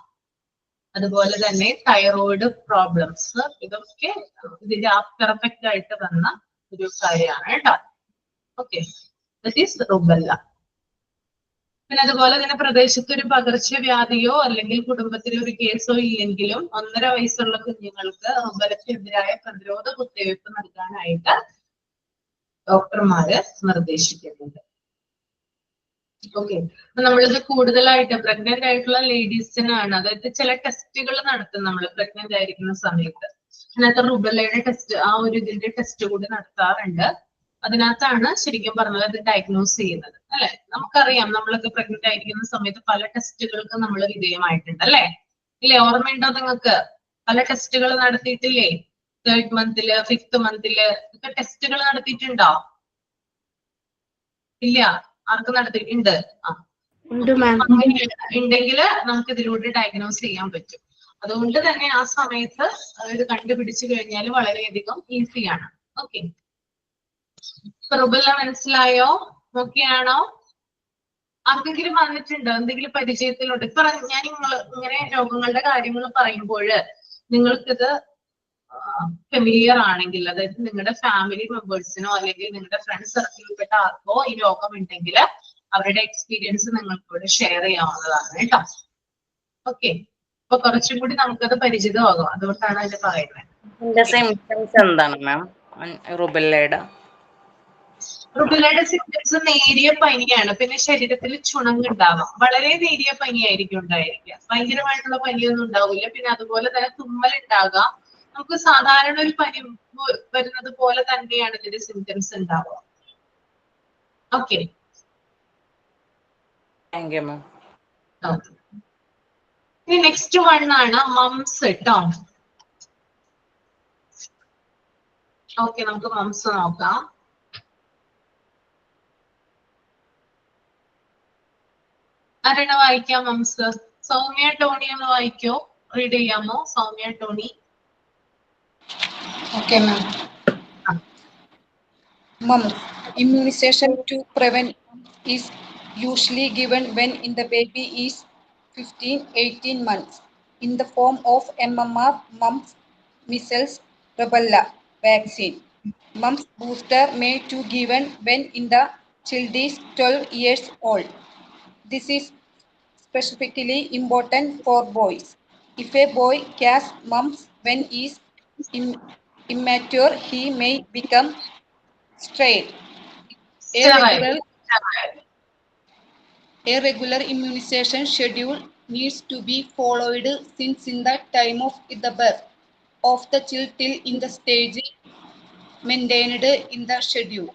അതുപോലെ തന്നെ തൈറോയിഡ് പ്രോബ്ലംസ്, ഇതൊക്കെ ഇതിന്റെ ആഫ്റ്റർ എഫക്റ്റ് ആയിട്ട് വന്ന ഒരു കാര്യമാണ് കേട്ടോ. Okay, that is rubella. പിന്നെ അതുപോലെ തന്നെ പ്രദേശത്ത് ഒരു പകർച്ചവ്യാധിയോ അല്ലെങ്കിൽ കുടുംബത്തിൽ ഒരു കേസോ ഇല്ലെങ്കിലും 1.5 വയസ്സുള്ള കുഞ്ഞുങ്ങൾക്ക് റുബലക്കെതിരായ പ്രതിരോധ കുത്തിവയ്പ് നൽകാനായിട്ട് ഡോക്ടർമാര് നിർദ്ദേശിക്കുന്നുണ്ട്. ഓക്കെ, അപ്പൊ നമ്മളിത് കൂടുതലായിട്ട് പ്രഗ്നന്റ് ആയിട്ടുള്ള ലേഡീസിനാണ്, അതായത് ചില ടെസ്റ്റുകൾ നടത്തും നമ്മൾ പ്രഗ്നന്റ് ആയിരിക്കുന്ന സമയത്ത്. അതിനകത്ത് റുബല്ലയുടെ ടെസ്റ്റ്, ആ ഒരു ഇതിന്റെ ടെസ്റ്റ് കൂടി നടത്താറുണ്ട്. അതിനകത്താണ് ശരിക്കും പറഞ്ഞത് അത് ഡയഗ്നോസ് ചെയ്യുന്നത്, അല്ലെ? നമുക്കറിയാം, നമ്മളൊക്കെ പ്രഗ്നന്റ് ആയിരിക്കുന്ന സമയത്ത് പല ടെസ്റ്റുകൾക്ക് നമ്മൾ വിധേയമായിട്ടുണ്ട്, അല്ലെ? ഇല്ലേ, ഓർമ്മയുണ്ടോ നിങ്ങൾക്ക്? പല ടെസ്റ്റുകൾ നടത്തിയിട്ടില്ലേ? 3rd മന്തില്, 5th മന്തില് ഒക്കെ ടെസ്റ്റുകൾ നടത്തിയിട്ടുണ്ടോ? ഇല്ല, ആർക്ക് നടത്തിയിട്ടുണ്ട്? ഉണ്ടെങ്കിൽ നമുക്ക് ഇതിലൂടെ ഡയഗ്നോസ് ചെയ്യാൻ പറ്റും. അതുകൊണ്ട് തന്നെ ആ സമയത്ത് ഇത് കണ്ടുപിടിച്ചു കഴിഞ്ഞാൽ വളരെയധികം ഈസിയാണ്. ഓക്കെ, റുബല്ല മനസ്സിലായോ? ഓക്കെയാണോ? ആർക്കെങ്കിലും വന്നിട്ടുണ്ടോ? എന്തെങ്കിലും പരിചയത്തിലുണ്ട്? ഇപ്പൊ ഞാൻ ഇങ്ങനെ രോഗങ്ങളുടെ കാര്യങ്ങൾ പറയുമ്പോൾ നിങ്ങൾക്കിത് ഫെമിലിയർ ആണെങ്കിൽ, അതായത് നിങ്ങളുടെ ഫാമിലി മെമ്പേഴ്സിനോ അല്ലെങ്കിൽ നിങ്ങളുടെ ഫ്രണ്ട് സർക്കിളിൽപ്പെട്ട ആർക്കോ ഈ രോഗം ഉണ്ടെങ്കിൽ അവരുടെ എക്സ്പീരിയൻസ് നിങ്ങൾക്കിവിടെ ഷെയർ ചെയ്യാവുന്നതാണ് കേട്ടോ. ഓക്കെ, അപ്പൊ കുറച്ചും കൂടി നമുക്കത് പരിചിതമാകും, അതുകൊണ്ടാണ് അതിന് പറയുന്നത്. സിംറ്റംസ് എന്താണ് മാം റുബല്ലയുടെ? റുബല്ലയുടെ സിംറ്റംസ് നേരിയ പനിയാണ്, പിന്നെ ശരീരത്തിൽ ചുണങ്ങുണ്ടാവാം. വളരെ നേരിയ പനിയായിരിക്കും ഉണ്ടായിരിക്കുക, ഭയങ്കരമായിട്ടുള്ള പനിയൊന്നും ഉണ്ടാവില്ല. പിന്നെ അതുപോലെ തന്നെ തുമ്മൽ ഉണ്ടാകാം. നമുക്ക് സാധാരണ ഒരു പനി വരുന്നത് പോലെ തന്നെയാണ് ഇതിന്റെ സിംറ്റംസ് ഉണ്ടാവുക. Okay, thank you ma'am. ഇനി നെക്സ്റ്റ് വൺ ആണ് മംസ് കേട്ടോ. ഓക്കെ, നമുക്ക് മംസ് നോക്കാം. ആരാണ് വായിക്കാം മംസ്? സൗമ്യ ടോണി ഒന്ന് വായിക്കോ? റീഡ് ചെയ്യാമോ Soumya Tony? Okay, ma'am. Mumps. Immunization to prevent is usually given when in the baby is 15-18 months in the form of MMR, mumps, measles, rubella vaccine. Mumps booster may to given when in the child is 12 years old. This is specifically important for boys. If a boy has mumps when he is immature, he may become sterile. A regular immunization schedule needs to be followed since in the time of the birth of the child till in the stage maintained in the schedule.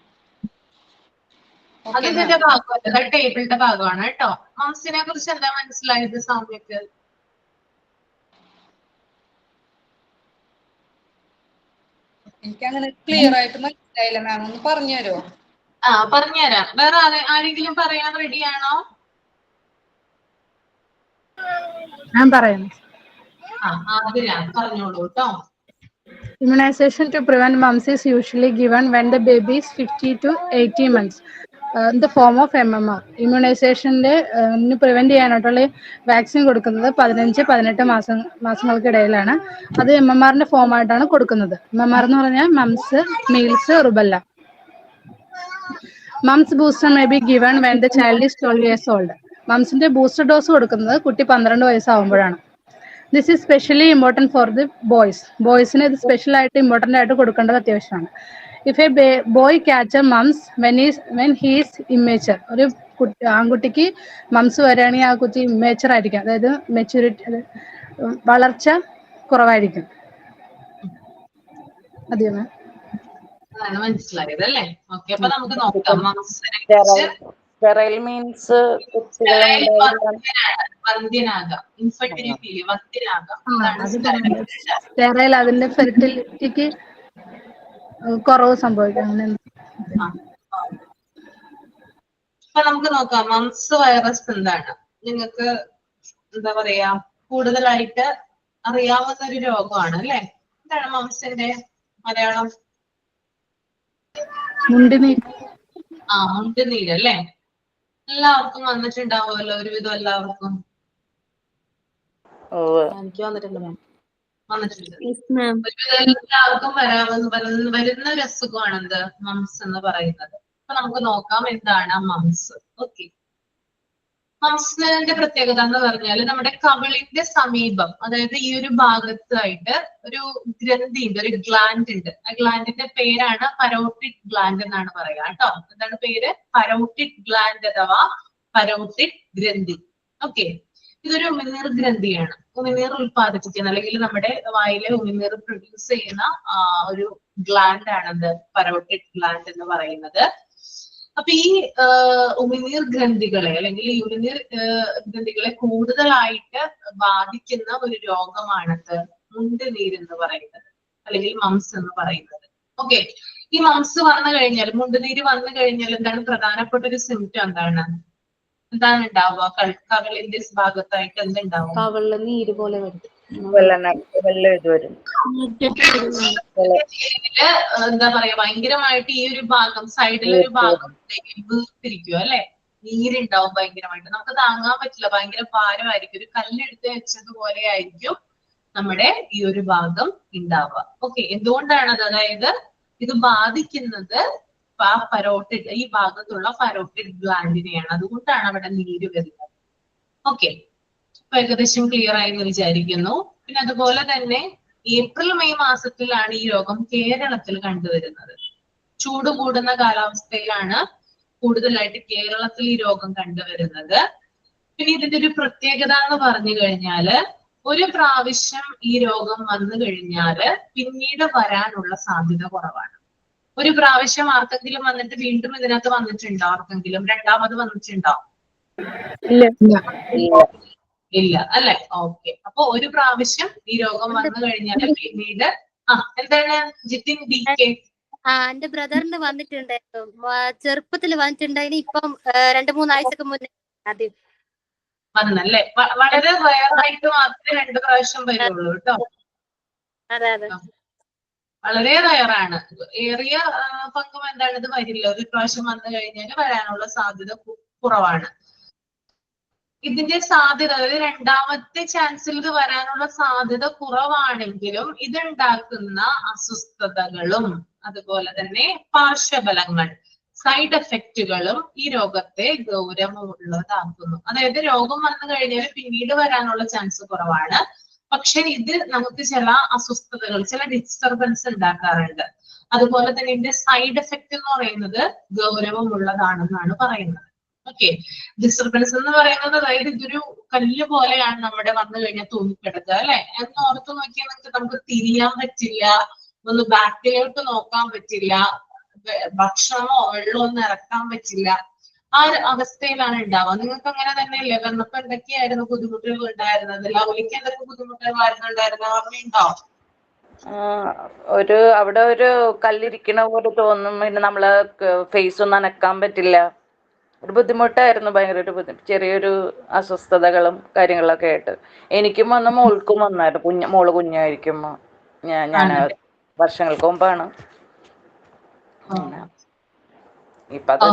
അത് ഇതിന്റെ ഭാഗമല്ല, ടേബിളിന്റെ ഭാഗമാണ് കേട്ടോ. മംസിനെ കുറിച്ച് എന്താ മനസ്സിലായത് സൗമ്യക്ക്? എനിക്ക് അങ്ങനെ ക്ലിയർ ആയിട്ട് മനസ്സിലായില്ല മാം, ഒന്ന് പറഞ്ഞുതരുമോ? പറഞ്ഞുതരാം. വേറെ ആരെങ്കിലും പറയാൻ റെഡിയാണോ? ഞാൻ പറയാം. പറഞ്ഞോളൂ കേട്ടോ. Immunization to prevent mumps is usually given when the baby is 50 to 80 months in the form of MMR. ഇമ്മ്യൂണൈസേഷൻ്റെ പ്രിവെൻറ്റ് ചെയ്യാനായിട്ടുള്ള വാക്സിൻ കൊടുക്കുന്നത് 15-18 മാസങ്ങൾക്കിടയിലാണ്. അത് MMRൻ്റെ ഫോമായിട്ടാണ് കൊടുക്കുന്നത്. MMR എന്ന് പറഞ്ഞാൽ mumps, measles, rubella. Mumps booster may be given when the child is 12 years old. മംസിന്റെ booster dose കൊടുക്കുന്നത് കുട്ടി 12 വയസ്സാവുമ്പോഴാണ്. This is specially important for the boys. ബോയ്സിന് ഇത് സ്പെഷ്യലായിട്ട് ഇമ്പോർട്ടൻ്റ് ആയിട്ട് കൊടുക്കേണ്ടത് അത്യാവശ്യമാണ്. If a boy catch a mumps when he's immature, ഒരു ആൺകുട്ടിക്ക് മംസ് വരികയാണെങ്കിൽ ആ കുട്ടി ഇമ്മേച്ചർ ആയിരിക്കും, അതായത് മെച്യൂരിറ്റി വളർച്ച കുറവായിരിക്കും. അതെയോ? അതാണ് മനസ്സിലായത് അല്ലേ? ഓക്കെ, അപ്പൊ നമുക്ക് നോക്കാം മംസിനെ കുറിച്ച്. sterile means വന്ധ്യനാകാം, ഇൻഫെർട്ടിലിറ്റി വന്ധ്യനാകാം. സ്റ്റെറൈൽ അതിന്റെ ഫെർട്ടിലിറ്റിക്ക് കുറവ് സംഭവിക്കും. അങ്ങനെ അപ്പൊ നമുക്ക് നോക്കാം മംസ് വൈറസ് എന്താണ്. നിങ്ങൾക്ക് എന്താ പറയാ കൂടുതലായിട്ട് അറിയാവുന്ന ഒരു രോഗമാണ് അല്ലെ? എന്താണ് മംസിന്റെ മലയാളം? മുണ്ടിനീര്. മുണ്ടുനീര് അല്ലേ? എല്ലാവർക്കും വന്നിട്ടുണ്ടാവുമല്ലോ, ഒരുവിധം എല്ലാവർക്കും വന്നിട്ടുണ്ട്. എല്ലാവർക്കും വരുന്ന ഒരു അസുഖമാണ് എന്ത് മംസ് എന്ന് പറയുന്നത്. അപ്പൊ നമുക്ക് നോക്കാം എന്താണ് മംസ്. ഓക്കെ, മംസിന്റെ പ്രത്യേകത എന്ന് പറഞ്ഞാൽ നമ്മുടെ കവിളിന്റെ സമീപം, അതായത് ഈ ഒരു ഭാഗത്തായിട്ട് ഒരു ഗ്രന്ഥി ഉണ്ട്, ഒരു ഗ്ലാൻഡ് ഉണ്ട്. ആ ഗ്ലാൻഡിന്റെ പേരാണ് പരോട്ടിഡ് ഗ്ലാൻഡ് എന്നാണ് പറയുക കേട്ടോ. എന്താണ് പേര്? പരോട്ടിഡ് ഗ്ലാൻഡ് അഥവാ പരോട്ടിഡ് ഗ്രന്ഥി. ഓക്കെ, ഇതൊരു ഉമിനീർ ഗ്രന്ഥിയാണ്. ഉമിനീർ ഉൽപ്പാദിപ്പിക്കുന്ന അല്ലെങ്കിൽ നമ്മുടെ വായിലെ ഉമിനീർ പ്രൊഡ്യൂസ് ചെയ്യുന്ന ഒരു ഗ്ലാൻഡ് ആണത് പരോട്ടിഡ് ഗ്ലാൻഡ് എന്ന് പറയുന്നത്. അപ്പൊ ഈ ഉമിനീർ ഗ്രന്ഥികളെ അല്ലെങ്കിൽ ഈ ഉമിനീർ ഗ്രന്ഥികളെ കൂടുതലായിട്ട് ബാധിക്കുന്ന ഒരു രോഗമാണത് മുണ്ടുനീര് എന്ന് പറയുന്നത്, അല്ലെങ്കിൽ മംസ് എന്ന് പറയുന്നത്. ഓക്കെ, ഈ മംസ് വന്നു കഴിഞ്ഞാൽ, മുണ്ടുനീര് വന്നു കഴിഞ്ഞാൽ എന്താണ് പ്രധാനപ്പെട്ട ഒരു സിംറ്റം? എന്താണ് ഉണ്ടാവുക? കവിളിന്റെ ഭാഗത്തായിട്ട് എന്തുണ്ടാവും? കവിളില് നീര് പോലെ വരും. എന്താ പറയാ ഭയങ്കരമായിട്ട് ഈ ഒരു ഭാഗം, സൈഡിലൊരു ഭാഗം വീർത്തിരിക്കും അല്ലെ? നീരുണ്ടാവും ഭയങ്കരമായിട്ട്, നമുക്ക് താങ്ങാൻ പറ്റില്ല, ഭയങ്കര ഭാരമായിരിക്കും, ഒരു കല്ലെടുത്ത് വെച്ചതുപോലെ ആയിരിക്കും നമ്മുടെ ഈ ഒരു ഭാഗം ഉണ്ടാവുക. ഓക്കെ, എന്തുകൊണ്ടാണത്? അതായത് ഇത് ബാധിക്കുന്നത് പരോട്ടിഡ്, ഈ ഭാഗത്തുള്ള പരോട്ടിഡ് ഗ്ലാൻഡിനെയാണ്. അതുകൊണ്ടാണ് അവിടെ നീര് വരുന്നത്. ഓക്കെ, അപ്പൊ ഏകദേശം ക്ലിയർ ആയി എന്ന് വിചാരിക്കുന്നു. പിന്നെ അതുപോലെ തന്നെ ഏപ്രിൽ മെയ് മാസത്തിലാണ് ഈ രോഗം കേരളത്തിൽ കണ്ടുവരുന്നത്. ചൂട് കൂടുന്ന കാലാവസ്ഥയിലാണ് കൂടുതലായിട്ട് കേരളത്തിൽ ഈ രോഗം കണ്ടുവരുന്നത്. പിന്നെ ഇതിന്റെ ഒരു പ്രത്യേകത എന്ന് പറഞ്ഞു കഴിഞ്ഞാല്, ഒരു പ്രാവശ്യം ഈ രോഗം വന്നു കഴിഞ്ഞാല് പിന്നീട് വരാനുള്ള സാധ്യത കുറവാണ്. ഒരു പ്രാവശ്യം ആർക്കെങ്കിലും വന്നിട്ട് വീണ്ടും ഇതിനകത്ത് വന്നിട്ടുണ്ടോ? ആർക്കെങ്കിലും രണ്ടാമത് വന്നിട്ടുണ്ടോ? ഇല്ല അല്ലെ? ഓക്കെ, അപ്പൊ ഒരു പ്രാവശ്യം ഈ രോഗം വന്നു കഴിഞ്ഞാൽ പിന്നീട് എന്താണ് ജിതിൻ ഡി കെ? എന്റെ ബ്രദറിന് വന്നിട്ടുണ്ടായിരുന്നു, ചെറുപ്പത്തിൽ വന്നിട്ടുണ്ടായിരുന്നു. ഇപ്പം 2-3 ആഴ്ചക്ക് മുന്നേ ആദ്യം വന്നല്ലേ? വളരെ റയറായിട്ട് മാത്രമേ 2 പ്രാവശ്യം വരുള്ളൂ കേട്ടോ. അതെ അതെ, വളരെ റയറാണ്. ഏറിയ പങ്കും എന്താണ് ഇത് വരില്ല. ഒരു പ്രാവശ്യം വന്നു കഴിഞ്ഞാൽ വരാനുള്ള സാധ്യത കുറവാണ്. ഇതിന്റെ സാധ്യത, അതായത് രണ്ടാമത്തെ ചാൻസിൽ ഇത് വരാനുള്ള സാധ്യത കുറവാണെങ്കിലും ഇതുണ്ടാക്കുന്ന അസ്വസ്ഥതകളും അതുപോലെ തന്നെ പാർശ്വഫലങ്ങൾ, സൈഡ് എഫക്റ്റുകളും ഈ രോഗത്തെ ഗൗരവമുള്ളതാക്കുന്നു. അതായത് രോഗം വന്നു കഴിഞ്ഞാൽ പിന്നീട് വരാനുള്ള ചാൻസ് കുറവാണ്, പക്ഷെ ഇത് നമുക്ക് ചില അസ്വസ്ഥതകൾ, ചില ഡിസ്റ്റർബൻസ് ഉണ്ടാക്കാറുണ്ട്. അതുപോലെ തന്നെ ഇതിന്റെ സൈഡ് എഫക്റ്റ് എന്ന് പറയുന്നത് ഗൗരവമുള്ളതാണെന്നാണ് പറയുന്നത്. ഓക്കെ, ഡിസ്റ്റർബൻസ് എന്ന് പറയുന്നത് അതായത് ഇതൊരു കല്ല് പോലെയാണ് നമ്മുടെ വന്നു കഴിഞ്ഞാൽ തൂങ്ങിക്കിടക്കുക അല്ലെ? എന്ന് ഓർത്ത് നോക്കിയാൽ നമുക്ക് തിരിയാൻ പറ്റില്ല, ഒന്ന് ബാക്കിലോട്ട് നോക്കാൻ പറ്റില്ല, ഭക്ഷണമോ വെള്ളമോ ഒന്നും ഇറക്കാൻ പറ്റില്ല. ആ ഒരു അവസ്ഥയിലാണ് ഉണ്ടാവുക. നിങ്ങൾക്ക് അങ്ങനെ തന്നെയല്ലേ? വന്നപ്പോ എന്തൊക്കെയായിരുന്നു ബുദ്ധിമുട്ടുകൾ ഉണ്ടായിരുന്നത്? ലവലിക്ക് എന്തൊക്കെ ബുദ്ധിമുട്ടുകളായിരുന്നു ഉണ്ടായിരുന്നത്? ഓർമ്മയുണ്ടോ? അവിടെ ഒരു കല്ലിരിക്കണ പോലെ തോന്നും, പിന്നെ നമ്മള് ഫേസ് ഒന്നും അനക്കാൻ പറ്റില്ല. ഒരു ബുദ്ധിമുട്ടായിരുന്നു, ഭയങ്കര ഒരു ചെറിയൊരു അസ്വസ്ഥതകളും കാര്യങ്ങളൊക്കെ ആയിട്ട്. എനിക്കും വന്ന മോൾക്കും വന്നായിരുന്നു, മോള് കുഞ്ഞായിരിക്കുമ്പോ. ഞാൻ വർഷങ്ങൾക്ക് മുമ്പാണ്. ഇപ്പൊ അത്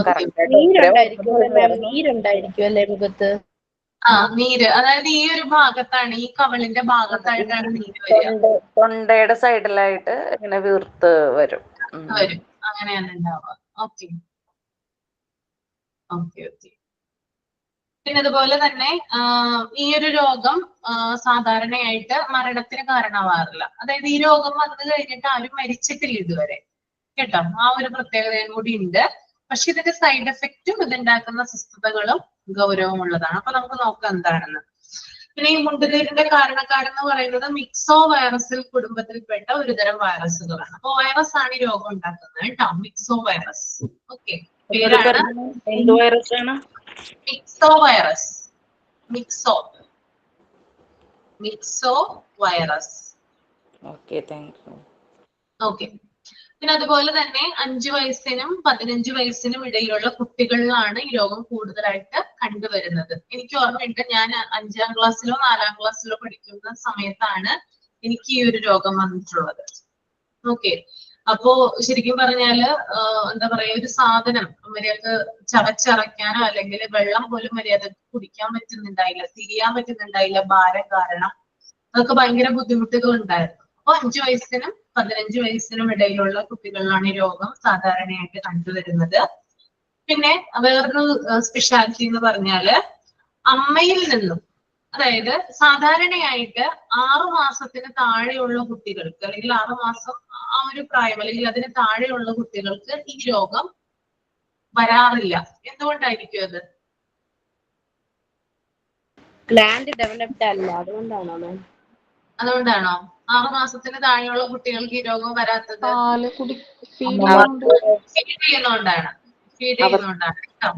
നീരുണ്ടായിരിക്കും അല്ലേ മുഖത്ത്? നീര്, അതായത് ഈ ഒരു ഭാഗത്താണ്, ഈ കവിളിന്റെ ഭാഗത്തായിട്ടാണ് നീര് വരിക. തൊണ്ടയുടെ സൈഡിലായിട്ട് ഇങ്ങനെ വീർത്ത് വരും. അങ്ങനെയാണ് ഉണ്ടാവുക. Okay okay okay. പിന്നെ അതുപോലെ തന്നെ ഈ ഒരു രോഗം സാധാരണയായിട്ട് മരണത്തിന് കാരണമാകാറില്ല. അതായത് ഈ രോഗം വന്നു കഴിഞ്ഞിട്ട് ആരും മരിച്ചിട്ടില്ല ഇതുവരെ കേട്ടോ. ആ ഒരു പ്രത്യേകതയും കൂടി ഉണ്ട്. പക്ഷെ ഇതിന്റെ സൈഡ് എഫക്റ്റും ഇതുണ്ടാക്കുന്ന അസ്വസ്ഥതകളും ഗൗരവമുള്ളതാണ്. അപ്പൊ നമുക്ക് നോക്കാം എന്താണെന്ന്. പിന്നെ ഈ മുണ്ടുനീരിന്റെ കാരണക്കാരെന്ന് പറയുന്നത് മിക്സോ വൈറസിൽ കുടുംബത്തിൽപ്പെട്ട ഒരുതരം വൈറസുകളാണ്. അപ്പൊ വൈറസ് ആണ് ഈ രോഗം ഉണ്ടാക്കുന്നത് കേട്ടോ, മിക്സോ വൈറസ്. ഓക്കെ, പേരാണ് എന്ത് വൈറസ് ആണ്? മിക്സോ virus. മിക്സോ virus. Okay, thank you. Okay. പിന്നെ അതുപോലെ തന്നെ 5 വയസ്സിനും 15 വയസ്സിനും ഇടയിലുള്ള കുട്ടികളിലാണ് ഈ രോഗം കൂടുതലായിട്ട് കണ്ടുവരുന്നത്. എനിക്ക് ഓർമ്മയുണ്ട്, ഞാൻ 5ാം ക്ലാസ്സിലോ 4ാം ക്ലാസ്സിലോ പഠിക്കുന്ന സമയത്താണ് എനിക്ക് ഈ ഒരു രോഗം വന്നിട്ടുള്ളത്. ഓക്കെ. അപ്പോ ശരിക്കും പറഞ്ഞാല് എന്താ പറയാ, ഒരു സാധനം മര്യാദക്ക് ചവച്ചറയ്ക്കാനോ അല്ലെങ്കിൽ വെള്ളം പോലും മര്യാദക്ക് കുടിക്കാൻ പറ്റുന്നുണ്ടായില്ല, തിരിയാൻ പറ്റുന്നുണ്ടായില്ല ഭാരം കാരണം. അതൊക്കെ ഭയങ്കര ബുദ്ധിമുട്ടുകൾ ഉണ്ടായിരുന്നു. അപ്പൊ 5 വയസ്സിനും 15 വയസ്സിനും ഇടയിലുള്ള കുട്ടികളിലാണ് ഈ രോഗം സാധാരണയായിട്ട് കണ്ടുവരുന്നത്. പിന്നെ വേറൊരു സ്പെഷ്യാലിറ്റി എന്ന് പറഞ്ഞാല് അമ്മയിൽ നിന്നും, അതായത് സാധാരണയായിട്ട് 6 മാസത്തിന് താഴെയുള്ള കുട്ടികൾക്ക് അല്ലെങ്കിൽ 6 മാസം ആ ഒരു പ്രായം അല്ലെങ്കിൽ അതിന് താഴെയുള്ള കുട്ടികൾക്ക് ഈ രോഗം വരാറില്ല. എന്തുകൊണ്ടായിരിക്കും അത്? ഗ്ലാൻഡ് ഡെവലപ്ഡ് അല്ല, അതുകൊണ്ടാണോ മാം? അതുകൊണ്ടാണോ 6 മാസത്തിന് താഴെയുള്ള കുട്ടികൾക്ക് ഈ രോഗം വരാത്തത്? പാല് ഫീഡ് ഫീഡ് ചെയ്യുന്നോണ്ടാണ് കേട്ടോ.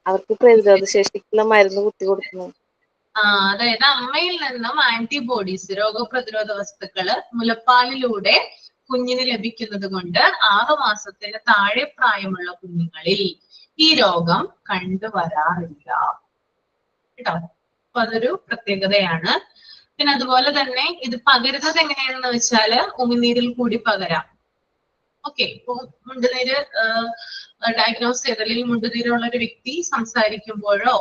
അവർക്ക് പ്രതിരോധ ശേഷിക്കുള്ള മരുന്ന് കുത്തി കൊടുക്കുന്നു. അതായത് അമ്മയിൽ നിന്നും ആന്റിബോഡീസ്, രോഗപ്രതിരോധ വസ്തുക്കള് മുലപ്പാലിലൂടെ കുഞ്ഞിന് ലഭിക്കുന്നത് കൊണ്ട് 6 മാസത്തിന് താഴെ പ്രായമുള്ള കുഞ്ഞുങ്ങളിൽ ഈ രോഗം കണ്ടുവരാറില്ല കേട്ടോ. അപ്പൊ അതൊരു പ്രത്യേകതയാണ്. പിന്നെ അതുപോലെ തന്നെ ഇത് പകരുന്നത് എങ്ങനെയാണെന്ന് വെച്ചാല് ഉമിനീരിൽ കൂടി പകരാം. ഓക്കെ. ഇപ്പൊ മുണ്ടുനീര് ഡയഗ്നോസ് ചെയ്ത് അല്ലെങ്കിൽ മുണ്ടുനീരുള്ള ഒരു വ്യക്തി സംസാരിക്കുമ്പോഴോ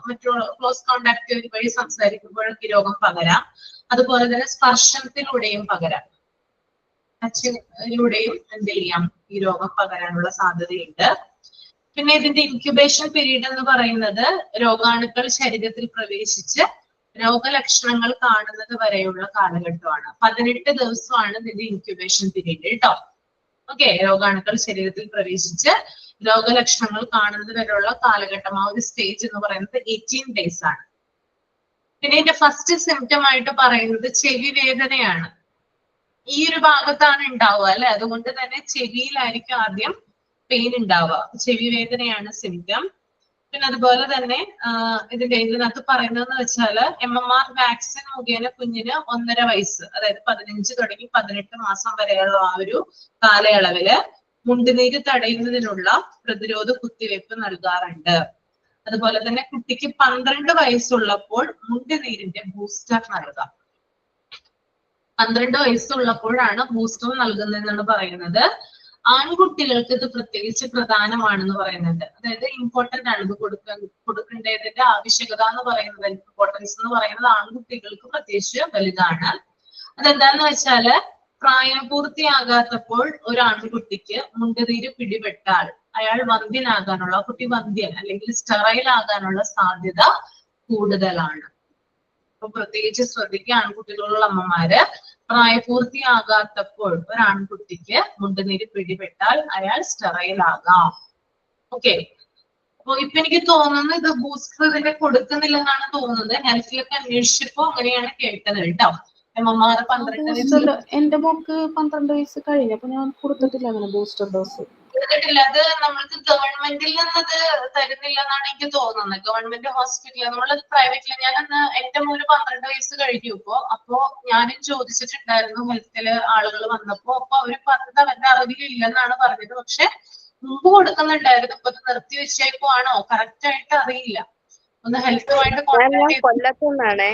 മറ്റുള്ള ക്ലോസ് കോണ്ടാക്ട് വഴി സംസാരിക്കുമ്പോഴോ ഈ രോഗം പകരാം. അതുപോലെ തന്നെ സ്പർശനത്തിലൂടെയും പകരാം, ടച്ചിലൂടെയും എന്ത് ചെയ്യാം, ഈ രോഗം പകരാനുള്ള സാധ്യതയുണ്ട്. പിന്നെ ഇതിന്റെ ഇൻക്യുബേഷൻ പീരീഡ് എന്ന് പറയുന്നത് രോഗാണുക്കൾ ശരീരത്തിൽ പ്രവേശിച്ച് രോഗലക്ഷണങ്ങൾ കാണുന്നത് വരെയുള്ള കാലഘട്ടമാണ്. 18 ദിവസമാണ് ഇതിന്റെ ഇൻക്യുബേഷൻ പീരീഡ് കേട്ടോ. ഓക്കെ. രോഗാണുക്കൾ ശരീരത്തിൽ പ്രവേശിച്ച് രോഗലക്ഷണങ്ങൾ കാണുന്നത് വരെയുള്ള കാലഘട്ടം, ആ ഒരു സ്റ്റേജ് എന്ന് പറയുന്നത് 18 ഡേയ്സ് ആണ്. പിന്നെ ഇതിന്റെ ഫസ്റ്റ് സിംറ്റം ആയിട്ട് പറയുന്നത് ചെവി വേദനയാണ്. ഈ ഒരു ഭാഗത്താണ് ഉണ്ടാവുക അല്ലെ, അതുകൊണ്ട് തന്നെ ചെവിയിലായിരിക്കും ആദ്യം പെയിൻ ഉണ്ടാവുക. ചെവി വേദനയാണ് സിംറ്റം. പിന്നെ അതുപോലെ തന്നെ ഇതിനകത്ത് പറയുന്നതെന്ന് വെച്ചാല് MMR വാക്സിൻ മുഖേന കുഞ്ഞിന് 1.5 വയസ്സ്, അതായത് 15 തുടങ്ങി 18 മാസം വരെയുള്ള ആ ഒരു കാലയളവില് മുണ്ടുനീര് തടയുന്നതിനുള്ള പ്രതിരോധ കുത്തിവയ്പ് നൽകാറുണ്ട്. അതുപോലെ തന്നെ കുട്ടിക്ക് 12 വയസ്സുള്ളപ്പോൾ മുണ്ടുനീരിന്റെ ബൂസ്റ്റർ നൽകാം. 12 വയസ്സുള്ളപ്പോഴാണ് ബൂസ്റ്റർ നൽകുന്നതെന്നാണ് പറയുന്നത്. ആൺകുട്ടികൾക്ക് ഇത് പ്രത്യേകിച്ച് പ്രധാനമാണെന്ന് പറയുന്നുണ്ട്. അതായത് ഇമ്പോർട്ടന്റ് ആണ് ഇത് കൊടുക്കേണ്ടതിന്റെ ആവശ്യകത എന്ന് പറയുന്നത്, ഇമ്പോർട്ടൻസ് എന്ന് പറയുന്നത് ആൺകുട്ടികൾക്ക് പ്രത്യേകിച്ച് വലുതാണ്. അതെന്താന്ന് വെച്ചാല് പ്രായപൂർത്തിയാകാത്തപ്പോൾ ഒരു ആൺകുട്ടിക്ക് മുണ്ടുനീര് പിടിപെട്ടാൽ അയാൾ വന്ധ്യനാകാനുള്ള, കുട്ടി വന്ധ്യൻ അല്ലെങ്കിൽ സ്റ്റെറൈൽ ആകാനുള്ള സാധ്യത കൂടുതലാണ്. അപ്പൊ പ്രത്യേകിച്ച് ശ്രദ്ധിക്കുക, ആൺകുട്ടികളുള്ള അമ്മമാര് പ്രായപൂർത്തിയാകാത്തപ്പോൾ ഒരു ആൺകുട്ടിക്ക് മുണ്ടുനീര് പിടിപെട്ടാൽ അയാൾ സ്റ്റെറൈൽ ആകാം. ഓക്കെ. അപ്പൊ ഇപ്പൊ എനിക്ക് തോന്നുന്നത് ഇത് ബൂസ്റ്റർ ഇതിന്റെ കൊടുക്കുന്നില്ലെന്നാണ് തോന്നുന്നത്. ഹെൽത്തിലൊക്കെ അന്വേഷിച്ചപ്പോ അങ്ങനെയാണ് കേട്ടത് കേട്ടോ. MMR 12 വയസ്സ്. എന്റെ മോക്ക് 12 വയസ്സ് കഴിഞ്ഞപ്പോ ഞാൻ കൊടുത്തിട്ടില്ല അങ്ങനെ ബൂസ്റ്റർ ഡോസ്. കൊടുത്തിട്ടില്ല. അത് നമ്മൾക്ക് ഗവൺമെന്റിൽ നിന്നത് തരുന്നില്ല എന്നാണ് എനിക്ക് തോന്നുന്നത്. ഗവൺമെന്റ് ഹോസ്പിറ്റലിൽ, നമ്മളത് പ്രൈവറ്റില്. ഞാനന്ന് എന്റെ മോന് 12 വയസ്സ് കഴിഞ്ഞു അപ്പോ ഞാനും ചോദിച്ചിട്ടുണ്ടായിരുന്നു ഹെൽത്തില് ആളുകൾ വന്നപ്പോ. അപ്പൊ അവര് പറഞ്ഞത് അവരുടെ അറിവിലില്ലെന്നാണ് പറഞ്ഞത്. പക്ഷെ മുമ്പ് കൊടുക്കുന്നുണ്ടായിരുന്നു. ഇപ്പൊ നിർത്തി വെച്ചേക്കോ ആണോ കറക്റ്റ് ആയിട്ട് അറിയില്ല. ഒന്ന് ഹെൽത്തുമായിട്ട് കോൺടാക്ട് ചെയ്ത്. കൊല്ലത്തുനിന്നാണേ.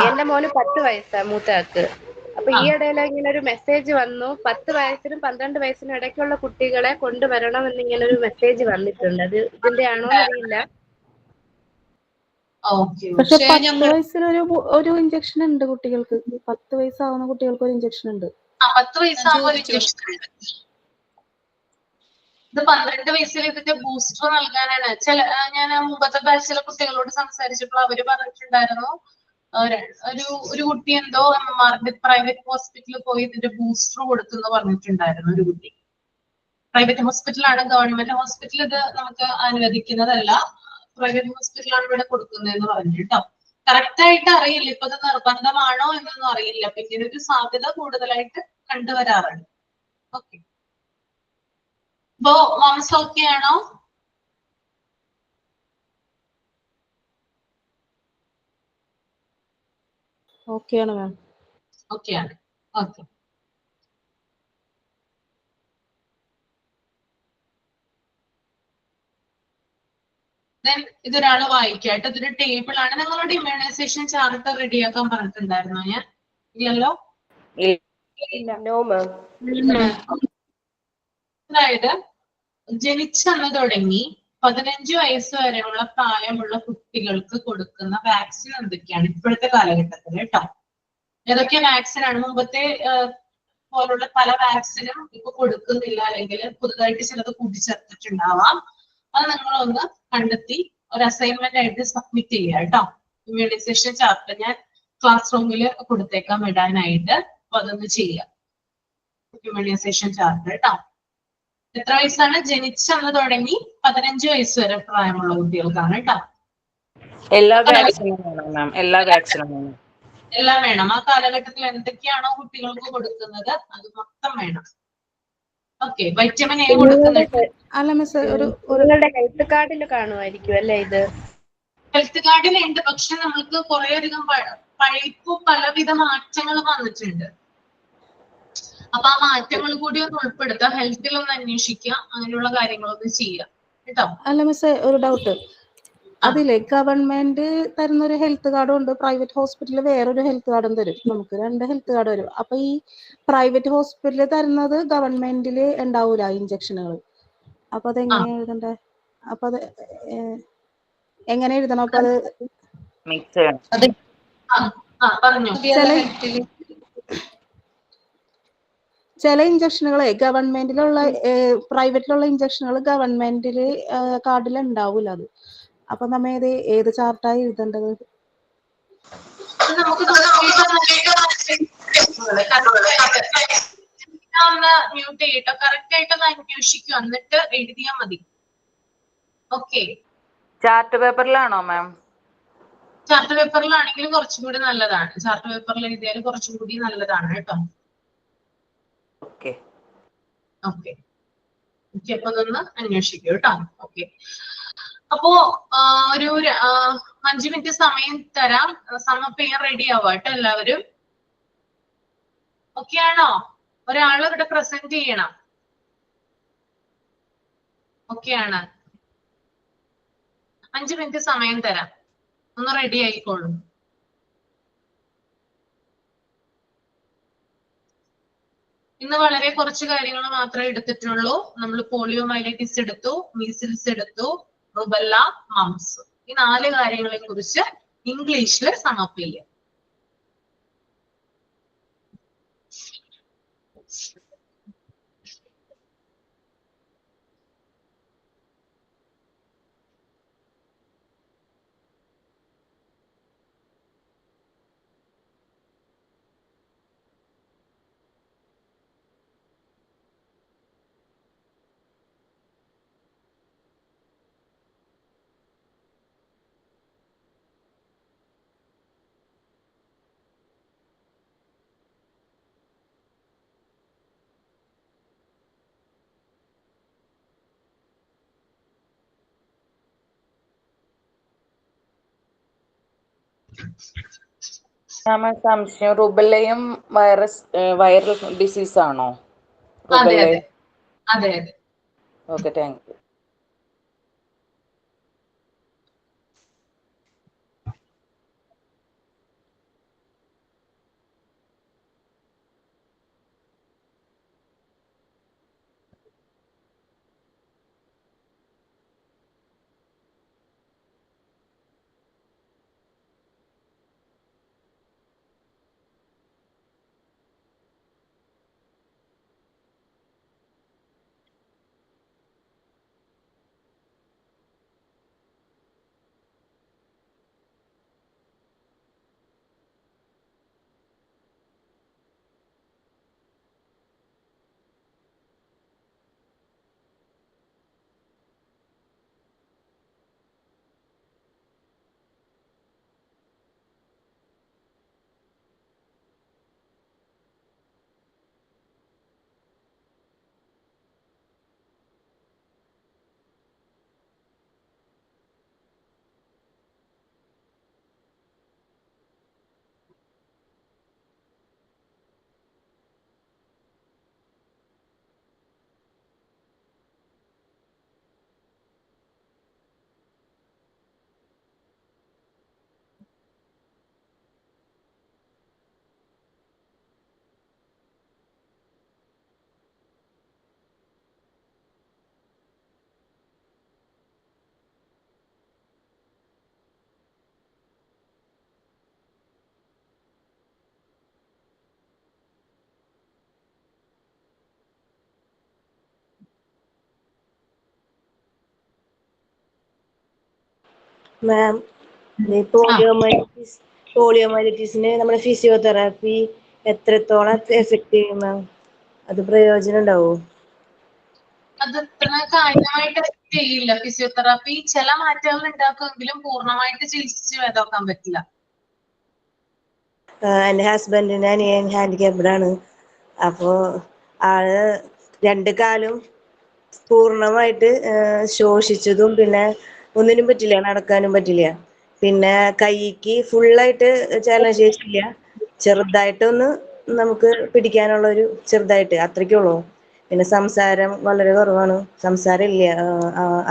എന്റെ മോന് 10 വയസ്സാ മൂത്തയാൾക്ക്. അപ്പൊ ഈ ഇടയില ഇങ്ങനെ ഒരു മെസ്സേജ് വന്നു, 10 വയസ്സിനും 12 വയസ്സിനും ഇടയ്ക്കുള്ള കുട്ടികളെ കൊണ്ടുവരണം എന്നിങ്ങനെ ഒരു മെസ്സേജ് വന്നിട്ടുണ്ട്. അത് ഇതിന്റെ ആണോ അറിയില്ല. പക്ഷെ 10 വയസ്സിന് ഒരു ഇഞ്ചക്ഷൻ ഉണ്ട് കുട്ടികൾക്ക്. 10 വയസ്സാവുന്ന കുട്ടികൾക്ക് ഒരു ഇഞ്ചക്ഷൻ ഉണ്ട്. 10 വയസ്സാകുമ്പോൾ ഒരു ഇഞ്ചക്ഷൻ ഉണ്ട്. ഇത് 12 വയസ്സിൽ ഇതിന്റെ ബൂസ്റ്റർ നൽകാനാണ്. ഞാൻ മുമ്പത്തെ ബാച്ചിലെ കുട്ടികളോട് സംസാരിച്ചപ്പോൾ അവര് പറഞ്ഞിട്ടുണ്ടായിരുന്നു ഒരു കുട്ടി എന്തോ എംഎംആറിന്റെ പ്രൈവറ്റ് ഹോസ്പിറ്റലിൽ പോയി ഇതിന്റെ ബൂസ്റ്റർ കൊടുത്തെന്ന് പറഞ്ഞിട്ടുണ്ടായിരുന്നു ഒരു കുട്ടി. പ്രൈവറ്റ് ഹോസ്പിറ്റലാണ്, ഗവൺമെന്റ് ഹോസ്പിറ്റൽ ഇത് നമുക്ക് അനുവദിക്കുന്നതല്ല. പ്രൈവറ്റ് ഹോസ്പിറ്റലാണ് ഇവിടെ കൊടുക്കുന്നതെന്ന് പറഞ്ഞു കേട്ടോ. കറക്റ്റ് ആയിട്ട് അറിയില്ല, ഇപ്പൊ ഇത് നിർബന്ധമാണോ എന്നൊന്നും അറിയില്ല. അപ്പൊ ഇങ്ങനെ ഒരു സാധ്യത കൂടുതലായിട്ട് കണ്ടുവരാറുണ്ട്. ഓക്കെ, അപ്പോ മാംസ് ഓക്കെ ആണോ? ഓക്കെയാണ് മാം. ഓക്കെയാണ്. ഓക്കെ, ഇതൊരാള് വായിക്കാട്ടോ. ഇതൊരു ടേബിൾ ആണ്. നിങ്ങളുടെ ഇമ്മ്യൂണൈസേഷൻ ചാർട്ട് റെഡിയാക്കാൻ പറഞ്ഞിട്ടുണ്ടായിരുന്നോ ഞാൻ? ഇല്ലല്ലോ. No, ma'am. അതായത് ജനിച്ചന്ന് തുടങ്ങി 15 വയസ്സ് വരെയുള്ള പ്രായമുള്ള കുട്ടികൾക്ക് കൊടുക്കുന്ന വാക്സിൻ എന്തൊക്കെയാണ് ഇപ്പോഴത്തെ കാലഘട്ടത്തിൽ കേട്ടോ? ഏതൊക്കെ വാക്സിൻ ആണ്? മുമ്പത്തെ പോലുള്ള പല വാക്സിനും ഇപ്പൊ കൊടുക്കുന്നില്ല, അല്ലെങ്കിൽ പുതുതായിട്ട് ചിലത് കൂട്ടിച്ചേർത്തിട്ടുണ്ടാവാം. അത് നിങ്ങളൊന്ന് കണ്ടെത്തി ഒരു അസൈൻമെന്റ് ആയിട്ട് സബ്മിറ്റ് ചെയ്യുക കേട്ടോ. ഇമ്മ്യൂണൈസേഷൻ ചാർട്ട് ഞാൻ ക്ലാസ് റൂമിൽ കൊടുത്തേക്കാം ഇടാനായിട്ട്. അപ്പൊ അതൊന്ന് ചെയ്യാം. ഇമ്മ്യൂണൈസേഷൻ ചാർട്ട് കേട്ടോ. എത്ര വയസ്സാണ്? ജനിച്ചന്ന് തുടങ്ങി 15 വയസ്സ് വരെ പ്രായമുള്ള കുട്ടികൾക്കാണ് കേട്ടോ. എല്ലാ വാക്സിനും വേണം മാം, എല്ലാ വാക്സിനും വേണം. എല്ലാം വേണം. ആ കാലഘട്ടത്തിൽ എന്തൊക്കെയാണോ കുട്ടികൾക്ക് കൊടുക്കുന്നത് അത് മൊത്തം വേണം. ഓക്കെ, വൈറ്റമിൻ എ കൊടുക്കുന്നുണ്ട്. അല്ല മിസ്, നിങ്ങളുടെ ഹെൽത്ത് കാർഡിൽ കാണുമായിരിക്കും അല്ലേ ഇത്? ഹെൽത്ത് കാർഡിലുണ്ട്, പക്ഷെ നമ്മൾക്ക് കുറെ അധികം ഇപ്പൊ പലവിധ മാറ്റങ്ങൾ വന്നിട്ടുണ്ട്. അപ്പൊ ആ മാറ്റങ്ങൾ കൂടി ഒന്ന് ഉൾപ്പെടുത്തുക, ഹെൽത്തിൽ ഒന്ന് അന്വേഷിക്കുക, അങ്ങനെയുള്ള കാര്യങ്ങളൊന്ന് ചെയ്യുക കേട്ടോ. അല്ല മിസ്, ഒരു ഡൗട്ട്. അതിലെ ഗവൺമെന്റ് തരുന്ന ഒരു ഹെൽത്ത് കാർഡും ഉണ്ട്, പ്രൈവറ്റ് ഹോസ്പിറ്റലിൽ വേറൊരു ഹെൽത്ത് കാർഡും തരും. നമുക്ക് 2 ഹെൽത്ത് കാർഡ് വരും. അപ്പൊ ഈ പ്രൈവറ്റ് ഹോസ്പിറ്റലിൽ തരുന്നത് ഗവൺമെന്റിൽ ഉണ്ടാവൂല ഇഞ്ചക്ഷനുകൾ. അപ്പൊ അതെങ്ങനെയാ എഴുതണ്ടേ? അപ്പൊ അത് എങ്ങനെ എഴുതണം? അപ്പൊ അത് മിക്സ് ചെയ്യണം. പറഞ്ഞു. ചില ഇഞ്ചക്ഷനുകളെ ഗവൺമെന്റിലുള്ള പ്രൈവറ്റിലുള്ള ഇഞ്ചക്ഷനുകൾ ഗവൺമെന്റില് കാർഡിൽ ഉണ്ടാവൂല. അത് അപ്പൊ നമ്മ ഏത് ചാർട്ടായി എഴുതേണ്ടത്? നമുക്ക് ഒന്ന് മ്യൂട്ട് ചെയ്യട്ടോ, കറക്റ്റ് ആയിട്ട് ഒന്ന് അന്വേഷിക്കുക, എന്നിട്ട് എഴുതിയാൽ മതി. ഓക്കെ, ചാർട്ട് പേപ്പറിലാണോ മാം? ചാർട്ട് പേപ്പറിലാണെങ്കിൽ കുറച്ചും കൂടി നല്ലതാണ്. ചാർട്ട് പേപ്പറിൽ എഴുതിയാൽ കുറച്ചും കൂടി നല്ലതാണ് കേട്ടോ. ഓക്കെ ഓക്കെ ഓക്കെ, അപ്പൊ അതൊന്ന് അന്വേഷിക്കൂ കേട്ടോ. ഓക്കെ, അപ്പോ ഒരു 5 മിനിറ്റ് സമയം തരാം. സമപ്പ് ചെയ്യാൻ റെഡി ആവാം കേട്ടോ എല്ലാവരും. ഓക്കെ ആണോ? ഒരാൾ ഇവിടെ പ്രസന്റ് ചെയ്യണം. ഓക്കെ ആണ്. 5 മിനിറ്റ് സമയം തരാം, ഒന്ന് റെഡി ആയിക്കോളൂ. ഇന്ന് വളരെ കുറച്ച് കാര്യങ്ങൾ മാത്രമേ എടുത്തിട്ടുള്ളൂ. നമ്മൾ പോളിയോ മൈലൈറ്റിസ് എടുത്തു, മീസിൽസ് എടുത്തു, റുബല്ല, മംസ്. ഈ 4 കാര്യങ്ങളെ കുറിച്ച് ഇംഗ്ലീഷിൽ സമപ്പ് ചെയ്യാം. സംശയം, റുബല്ലയും വൈറൽ ഡിസീസ് ആണോ? അതെ അതെ അതെ അതെ. Okay, thank you. മാം ഈ പോളിയോമൈലിറ്റിസിന് നമ്മുടെ ഫിസിയോതെറാപ്പി എത്രത്തോളം എഫക്ട് ചെയ്യും മാം? അത് പ്രയോജനം ഉണ്ടാവോ? അത് അത്ര കാര്യമായിട്ട് എഫക്ട് ചെയ്യില്ല. ഫിസിയോതെറാപ്പി ചില മാറ്റങ്ങൾ ഉണ്ടാക്കുമെങ്കിലും പൂർണ്ണമായിട്ട് ചികിത്സിച്ച് ഭേദമാക്കാൻ പറ്റില്ല. എൻ്റെ ഹസ്ബൻഡിന് അനിയൻ ഹാൻഡിക്യാപ്ഡ് ആണ്. അപ്പോൾ ആള് 2 കാലും പൂർണ്ണമായിട്ട് ശോഷിച്ചതും പിന്നെ ഒന്നിനും പറ്റില്ല, നടക്കാനും പറ്റില്ല. പിന്നെ കൈക്ക് ഫുള്ളായിട്ട് ചലനശേഷിയില്ല, ചെറുതായിട്ടൊന്ന് നമുക്ക് പിടിക്കാനുള്ള ഒരു ചെറുതായിട്ട് അത്രയ്ക്കുള്ളൂ. പിന്നെ സംസാരം വളരെ കുറവാണ്, സംസാരം ഇല്ല,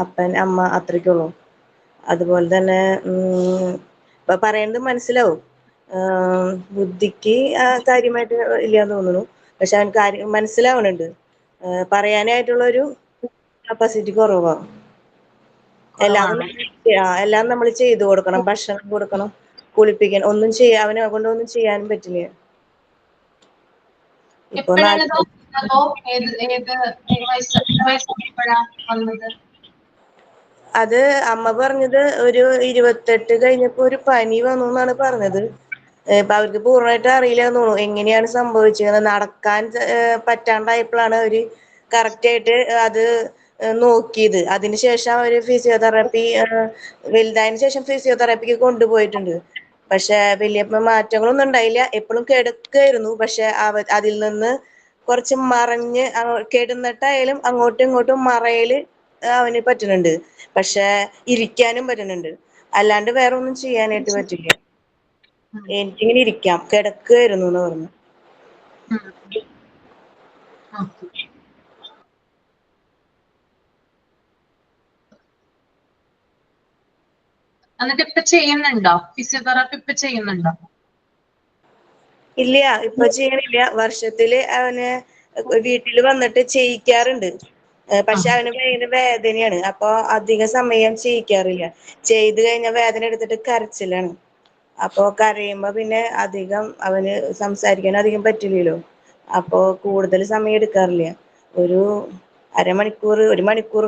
അപ്പൻ അമ്മ അത്രയ്ക്കുള്ളൂ. അതുപോലെ തന്നെ ഇപ്പൊ പറയുന്നത് മനസ്സിലാവും, ബുദ്ധിക്ക് കാര്യമായിട്ട് ഇല്ലാന്ന് തോന്നുന്നു, പക്ഷെ അവൻ കാര്യം മനസ്സിലാവണുണ്ട്. പറയാനായിട്ടുള്ളൊരു കപ്പാസിറ്റി കുറവാണ്. എല്ലാം നമ്മൾ ചെയ്തു കൊടുക്കണം, ഭക്ഷണം കൊടുക്കണം, കുളിപ്പിക്കണം, ഒന്നും ചെയ്യാൻ അവനെ കൊണ്ടൊന്നും ചെയ്യാനും പറ്റില്ല. ഇപ്പൊ അത് അമ്മ പറഞ്ഞത് ഒരു 28 കഴിഞ്ഞപ്പോ ഒരു പനി വന്നു എന്നാണ് പറഞ്ഞത്. ഇപ്പൊ അവർക്ക് പൂർണ്ണമായിട്ട് അറിയില്ല എന്ന് തോന്നുന്നു എങ്ങനെയാണ് സംഭവിച്ചത്. നടക്കാൻ പറ്റാണ്ടായപ്പോഴാണ് അവര് കറക്റ്റ് ആയിട്ട് അത് നോക്കിയത്. അതിനുശേഷം അവര് ഫിസിയോതെറാപ്പി വലുതായതിനു ശേഷം ഫിസിയോതെറാപ്പിക്ക് കൊണ്ടുപോയിട്ടുണ്ട്. പക്ഷെ വലിയ മാറ്റങ്ങളൊന്നും ഉണ്ടായില്ല. എപ്പോഴും കിടക്കായിരുന്നു. പക്ഷെ അതിൽ നിന്ന് കുറച്ച് മറഞ്ഞ് കിടന്നിട്ടായാലും അങ്ങോട്ടും ഇങ്ങോട്ടും മറയല് അവന് പറ്റുന്നുണ്ട്. പക്ഷെ ഇരിക്കാനും പറ്റുന്നുണ്ട്. അല്ലാണ്ട് വേറെ ഒന്നും ചെയ്യാനായിട്ട് പറ്റില്ല. എനിക്കിങ്ങനെ ഇരിക്കാം, കിടക്കായിരുന്നു എന്ന് പറഞ്ഞു. എന്നിട്ട് ഇപ്പൊ ചെയ്യുന്നുണ്ടോ? ഫിസിയോതെറാപ്പി ഇപ്പൊ ചെയ്യുന്നുണ്ടോ? ഇല്ല, ഇപ്പൊ ചെയ്യണില്ല. വർഷത്തില് അവന് വീട്ടിൽ വന്നിട്ട് ചെയ്യിക്കാറുണ്ട്. പക്ഷെ അവന് ഭയങ്കര വേദനയാണ്. അപ്പൊ അധിക സമയം ചെയ്യിക്കാറില്ല. ചെയ്ത് കഴിഞ്ഞാൽ വേദന എടുത്തിട്ട് കരച്ചിലാണ്. അപ്പൊ കരയുമ്പോ പിന്നെ അധികം അവന് സംസാരിക്കാൻ അധികം പറ്റില്ലല്ലോ. അപ്പൊ കൂടുതൽ സമയം എടുക്കാറില്ല. ഒരു അരമണിക്കൂർ, 1 മണിക്കൂർ.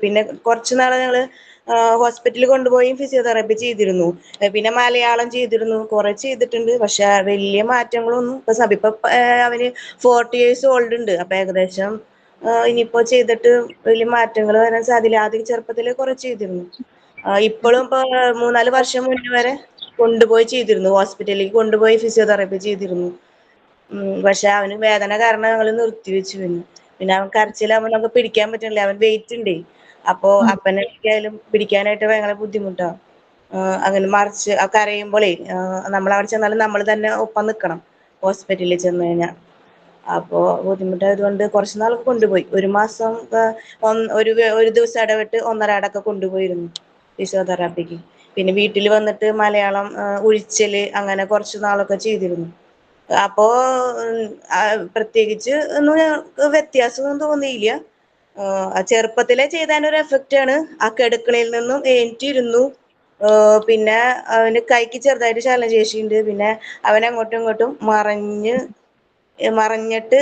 പിന്നെ കുറച്ചു നാള് ഞങ്ങള് ഹോസ്പിറ്റലിൽ കൊണ്ടുപോയി ഫിസിയോതെറാപ്പി ചെയ്തിരുന്നു. പിന്നെ മലയാളം ചെയ്തിരുന്നു, കുറെ ചെയ്തിട്ടുണ്ട്. പക്ഷെ വലിയ മാറ്റങ്ങളൊന്നും ഇപ്പൊ അവന് 40 years old ഉണ്ട്. അപ്പൊ ഏകദേശം ഇനിയിപ്പോ ചെയ്തിട്ട് വലിയ മാറ്റങ്ങൾ വരാൻ സാധ്യത. ആദ്യം ചെറുപ്പത്തില് കുറെ ചെയ്തിരുന്നു. ഇപ്പോഴും ഇപ്പൊ 3-4 വർഷം മുന്നേ വരെ കൊണ്ടുപോയി ചെയ്തിരുന്നു, ഹോസ്പിറ്റലിലേക്ക് കൊണ്ടുപോയി ഫിസിയോതെറാപ്പി ചെയ്തിരുന്നു. പക്ഷെ അവന് വേദന കാരണം ഞങ്ങൾ നിർത്തിവെച്ചു. പിന്നെ അവൻ കരച്ചിലാവുമ്പോൾ നമുക്ക് പിടിക്കാൻ പറ്റുന്നില്ല, അവൻ വെയിറ്റ് ഉണ്ട്. അപ്പോ അപ്പനായാലും പിടിക്കാനായിട്ട് ഭയങ്കര ബുദ്ധിമുട്ടാണ്. അങ്ങനെ മറിച്ച് കരയുമ്പോഴേ നമ്മൾ അവിടെ ചെന്നാലും നമ്മൾ തന്നെ ഒപ്പം നിൽക്കണം ഹോസ്പിറ്റലിൽ ചെന്ന് കഴിഞ്ഞാൽ. അപ്പോൾ ബുദ്ധിമുട്ടായതുകൊണ്ട് കുറച്ച് നാളൊക്കെ കൊണ്ടുപോയി. 1 മാസം ഒരു ദിവസം ഇടവിട്ട് 1.5 കൊണ്ടുപോയിരുന്നു ഫിസിയോതെറാപ്പിക്ക്. പിന്നെ വീട്ടിൽ വന്നിട്ട് മലയാളം, ഉഴിച്ചില് അങ്ങനെ കുറച്ച് നാളൊക്കെ ചെയ്തിരുന്നു. അപ്പോ പ്രത്യേകിച്ച് ഒന്നും വ്യത്യാസമൊന്നും തോന്നിയില്ല. ചെറുപ്പത്തിലെ ചെയ്തതിനൊരു എഫക്റ്റ് ആണ്. ആ കിടക്കണിൽ നിന്നും എണീറ്റിരുന്നു. പിന്നെ അവന് കൈക്ക് ചെറുതായിട്ട് ചലനശേഷിയുണ്ട്. പിന്നെ അവൻ അങ്ങോട്ടും ഇങ്ങോട്ടും മറഞ്ഞിട്ട്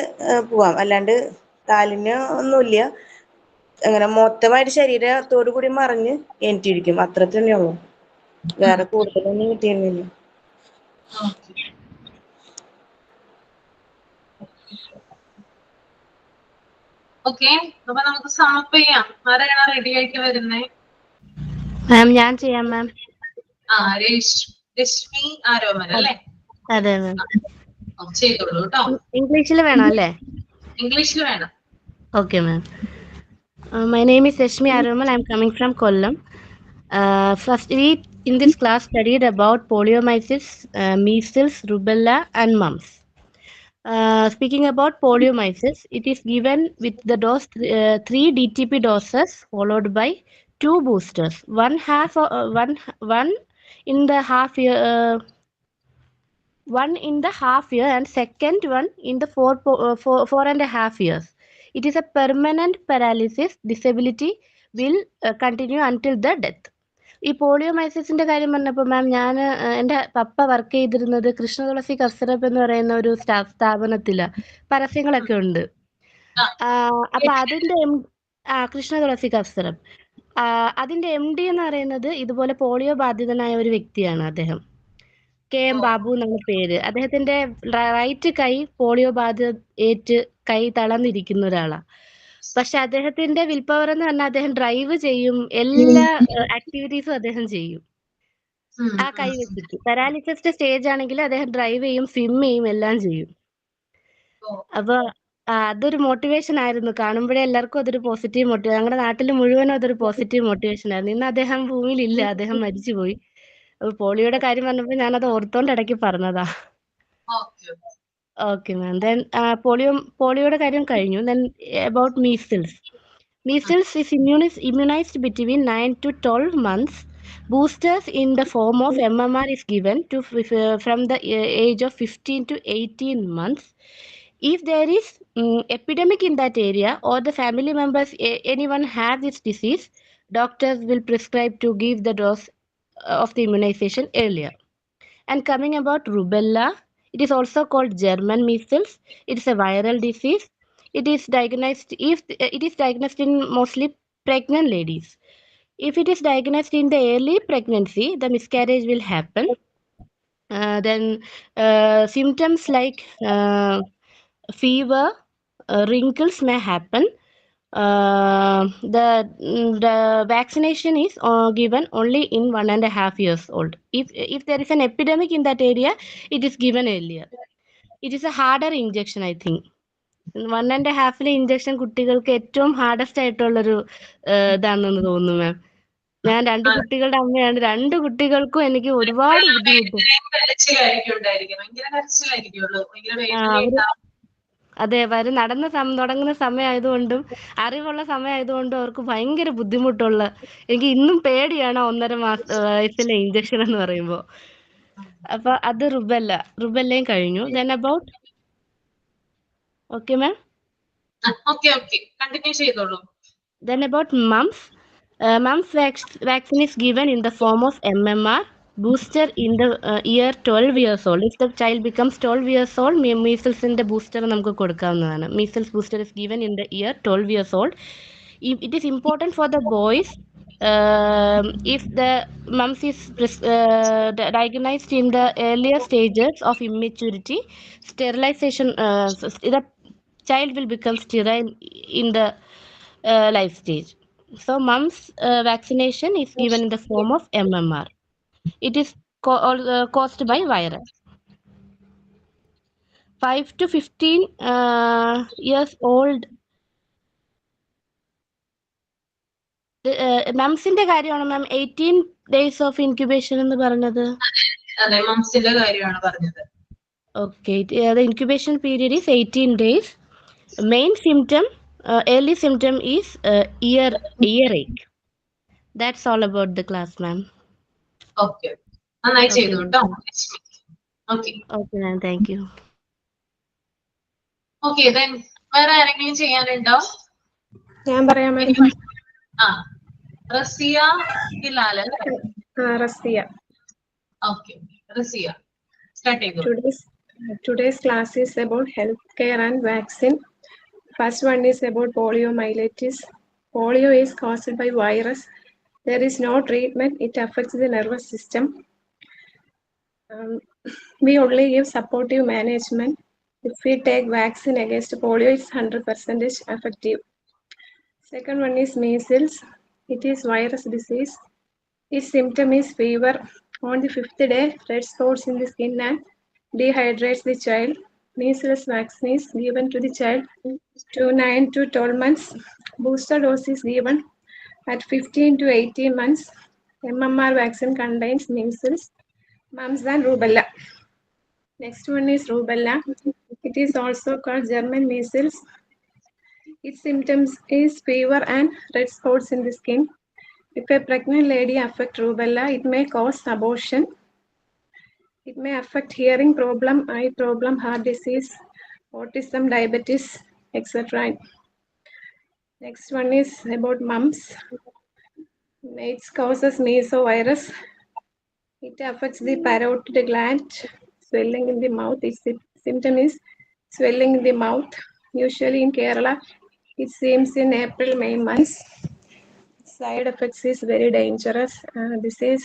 പോവാം, അല്ലാണ്ട് കാലിന് ഒന്നുമില്ല. അങ്ങനെ മൊത്തമായിട്ട് ശരീരത്തോടു കൂടി മറിഞ്ഞ് എണീറ്റിരിക്കും, അത്ര തന്നെ ഉള്ളൂ. വേറെ കൂടുതലൊന്നും കിട്ടിയിരുന്നില്ല. ഓക്കെ, അപ്പൊ നമുക്ക് സമപ്പ് ചെയ്യാം. ആരാണ് റെഡി ആയിട്ട് വരുന്നേ? മാം ഞാൻ ചെയ്യാം മാം. രശ്മി ആരോമൽ അല്ലേ? അതെ മാം. ചെയ്തോളൂ കേട്ടോ. ഇംഗ്ലീഷിൽ വേണം അല്ലേ? ഇംഗ്ലീഷിൽ വേണം. Okay ma'am. My name is Rashmi Aromal. I am coming from Kollam. First, we in this class studied about poliomyelitis, measles, rubella, and mumps. Speaking about poliomyelitis, it is given with the dose 3 DTP doses followed by 2 boosters. One in the half year. One in the half year and second one in the 4.5 years. It is a permanent paralysis. Disability will continue until the death. ഈ പോളിയോമൈസിസിന്റെ കാര്യം പറഞ്ഞപ്പോൾ മാം, ഞാൻ എൻ്റെ പപ്പ work ചെയ്തിരുന്നത് കൃഷ്ണതുളസി കസ്റപ്പ് എന്ന് പറയുന്ന ഒരു സ്ഥാപനത്തില് പരസ്യങ്ങളൊക്കെ ഉണ്ട്. അപ്പൊ അതിന്റെ കൃഷ്ണതുളസി കസ്റപ്പ്, അതിന്റെ MD എന്ന് പറയുന്നത് ഇതുപോലെ പോളിയോ ബാധിതനായ ഒരു വ്യക്തിയാണ് അദ്ദേഹം. KM ബാബു എന്നാണ് പേര്. അദ്ദേഹത്തിന്റെ റൈറ്റ് കൈ പോളിയോ ബാധ ഏറ്റ് കൈ തളർന്നിരിക്കുന്ന ഒരാളാ. പക്ഷെ അദ്ദേഹത്തിന്റെ വിൽ പവർ എന്ന് പറഞ്ഞാൽ അദ്ദേഹം ഡ്രൈവ് ചെയ്യും, എല്ലാ ആക്ടിവിറ്റീസും അദ്ദേഹം ചെയ്യും ആ കൈ വെച്ചിട്ട്. പാരാലിസിന്റെ സ്റ്റേജ് ആണെങ്കിൽ അദ്ദേഹം ഡ്രൈവ് ചെയ്യും, സ്വിം ചെയ്യും, എല്ലാം ചെയ്യും. അപ്പൊ അതൊരു മോട്ടിവേഷൻ ആയിരുന്നു. കാണുമ്പോഴേ എല്ലാവർക്കും അതൊരു പോസിറ്റീവ് മോട്ടിവേഷൻ. ഞങ്ങളുടെ നാട്ടിൽ മുഴുവനും അതൊരു പോസിറ്റീവ് മോട്ടിവേഷൻ ആയിരുന്നു. ഇന്ന് അദ്ദേഹം ഭൂമിയിലില്ല, അദ്ദേഹം മരിച്ചുപോയി. അപ്പൊ പോളിയോയുടെ കാര്യം പറഞ്ഞപ്പോൾ ഞാനത് ഓർത്തോണ്ട് ഇടയ്ക്ക് പറഞ്ഞതാ. Okay ma'am. ദെൻ പോളിയോയുടെ കാര്യം കഴിഞ്ഞു. Then about measles. Measles is immunized between 9 to 12 months. Boosters in the form of MMR is given from the age of 15 to 18 months. If there is epidemic in that area or the family members, anyone has this disease, doctors will prescribe to give the dose of the immunization earlier. And coming about rubella, it is also called German measles. It is a viral disease. It is diagnosed in mostly pregnant ladies. If it is diagnosed in the early pregnancy, the miscarriage will happen. Then symptoms like fever, wrinkles may happen. The vaccination is given only in 1.5 years old. If there is an epidemic in that area, it is given earlier. It is a harder injection, I think. 1.5 injection കുട്ടികൾക്ക് ഏറ്റവും hardest ആയിട്ടുള്ളൊരു ഇതാണെന്ന് തോന്നുന്നു മാം. ഞാൻ 2 കുട്ടികളുടെ അമ്മയാണ്. 2 കുട്ടികൾക്കും എനിക്ക് ഒരുപാട് ബുദ്ധിമുട്ട്. അതെ, തുടങ്ങുന്ന സമയമായതുകൊണ്ടും അറിവുള്ള സമയമായതുകൊണ്ടും അവർക്ക് ഭയങ്കര ബുദ്ധിമുട്ടുള്ള, എനിക്ക് ഇന്നും പേടിയാണ് 1.5 വയസ്സിലെ ഇഞ്ചക്ഷൻ എന്ന് പറയുമ്പോൾ. അപ്പൊ അത് റുബെല്ലയും കഴിഞ്ഞു. Then about okay ma'am. Okay, continue ചെയ്തോളൂ. Then about mumps. Mumps vaccine is given in the form of MMR booster in the year 12 years old. If the child becomes 12 years old, measles in the booster നമുക്ക് കൊടുക്കാവുന്നതാണ്. Measles booster is given in the year 12 years old. It is important for the boys. If the mumps is diagnosed in the earlier stages of immaturity, sterilization, the child will become sterile in the life stage. So mumps vaccination is given in the form of MMR. It is caused by virus. 5 to 15 years old. മംസിന്റെ കാര്യമാണ് മാം 18 days of incubation എന്ന് പറഞ്ഞത്. അതെ, മംസിന്റെ കാര്യമാണ് പറഞ്ഞത്. Okay, the incubation period is 18 days. Main symptom, early symptom is earache. That's all about the class, ma'am. Okay. നന്നായി ചെയ്തു കേട്ടോ. Okay. Okay, ma'am. Thank you. Okay, then വേറെ ആരെങ്കിലും ചെയ്യാനുണ്ടോ? ഞാൻ പറയാം മാം. റസിയ ഹിലാൽ അല്ലേ? റസിയ. Okay, റസിയ start ചെയ്തോളൂ. Today's class is about healthcare and vaccine. First one is about poliomyelitis. Polio is caused by virus. There is no treatment. It affects the nervous system. We only give supportive management. If we take vaccine against polio, it's 100% effective. Second one is measles. It is virus disease. Its symptom is fever. On the 5th day, red spots in the skin and dehydrates the child. Measles vaccine is given to the child to 9 to 12 months. Booster dose is given at 15 to 18 months. MMR vaccine contains measles, mumps and rubella. Next one is rubella. It is also called German measles. Its symptoms is fever and red spots in the skin. If a pregnant lady affects rubella, it may cause abortion. It may affect hearing problem, eye problem, heart disease, autism, diabetes, etc. Next one is about mumps. It causes mesovirus. It affects the parotid gland, swelling in the mouth. Its symptom is swelling in the mouth. Usually in Kerala, it seems in April, May months. side effects is very dangerous. This is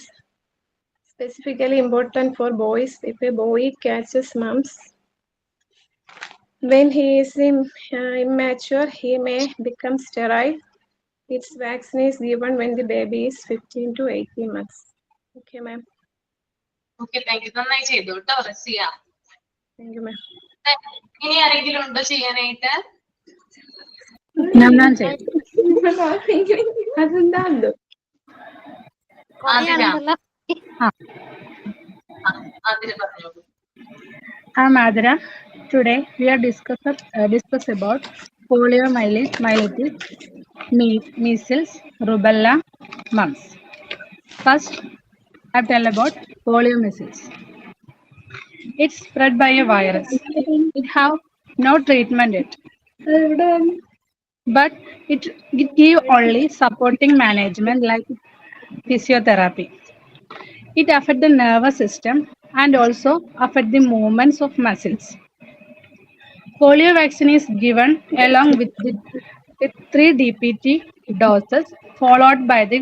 specifically important for boys. If a boy catches mumps when he is immature, he may become sterile. Its vaccine is given when the baby is 15 to 18 months. Okay, ma'am. Okay, thank you. നന്നായി ചെയ്തു കേട്ടോ Raziya. Thank you, ma'am. ഇനി ആരെങ്കിലും ഉണ്ടോ ചെയ്യാനായിട്ട്? ഞാൻ ചെയ്യും. അതെന്താണ്ട് ആതിര, ആ, ആതിര പറഞ്ഞോളൂ. I'm Adira. Today we are discuss about poliomyelitis, measles, rubella, mumps. First, I tell about poliomyelitis. It's spread by a virus. It have no treatment yet, but it give only supporting management like physiotherapy. It affect the nervous system and also affect the movements of muscles. Polio vaccine is given along with 3 DPT doses, followed by the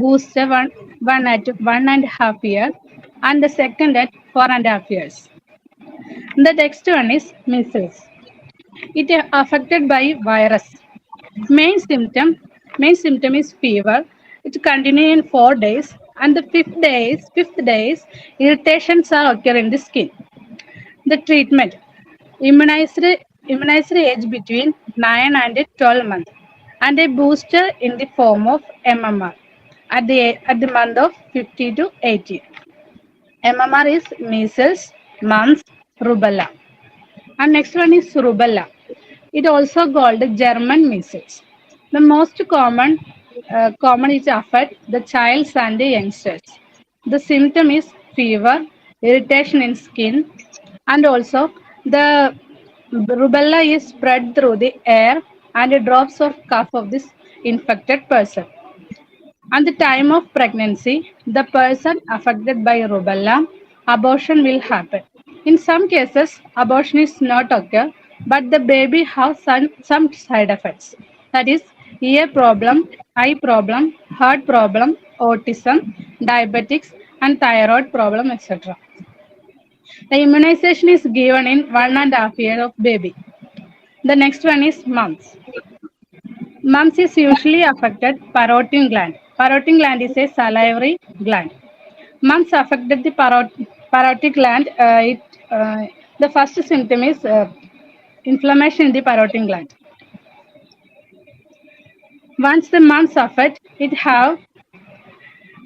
booster one at 1.5 year and the second at 4.5 years. The next one is measles. It is affected by virus. Main symptom is fever. It continues in 4 days, and the fifth days, irritations are occur in the skin. The treatment: immunized age between 9 and 12 months, and a booster in the form of MMR at the month of 50 to 80. MMR is measles, mumps, rubella. And next one is rubella. It also called German measles. The most common is affect the child and the youngsters. The symptom is fever, irritation in skin, and also the rubella is spread through the air and drops of cough of this infected person. At the time of pregnancy, the person affected by rubella, abortion will happen. In some cases, abortion is not occur, but the baby has some side effects. That is, ear problem, eye problem, heart problem, autism, diabetics, and thyroid problem, etc. The immunization is given in 1.5 years of baby. The next one is mumps. Mumps is usually affected parotid gland. Parotid gland is a salivary gland. Mumps affected the parotid gland. The first symptom is inflammation in the parotid gland. Once the mumps affect, it have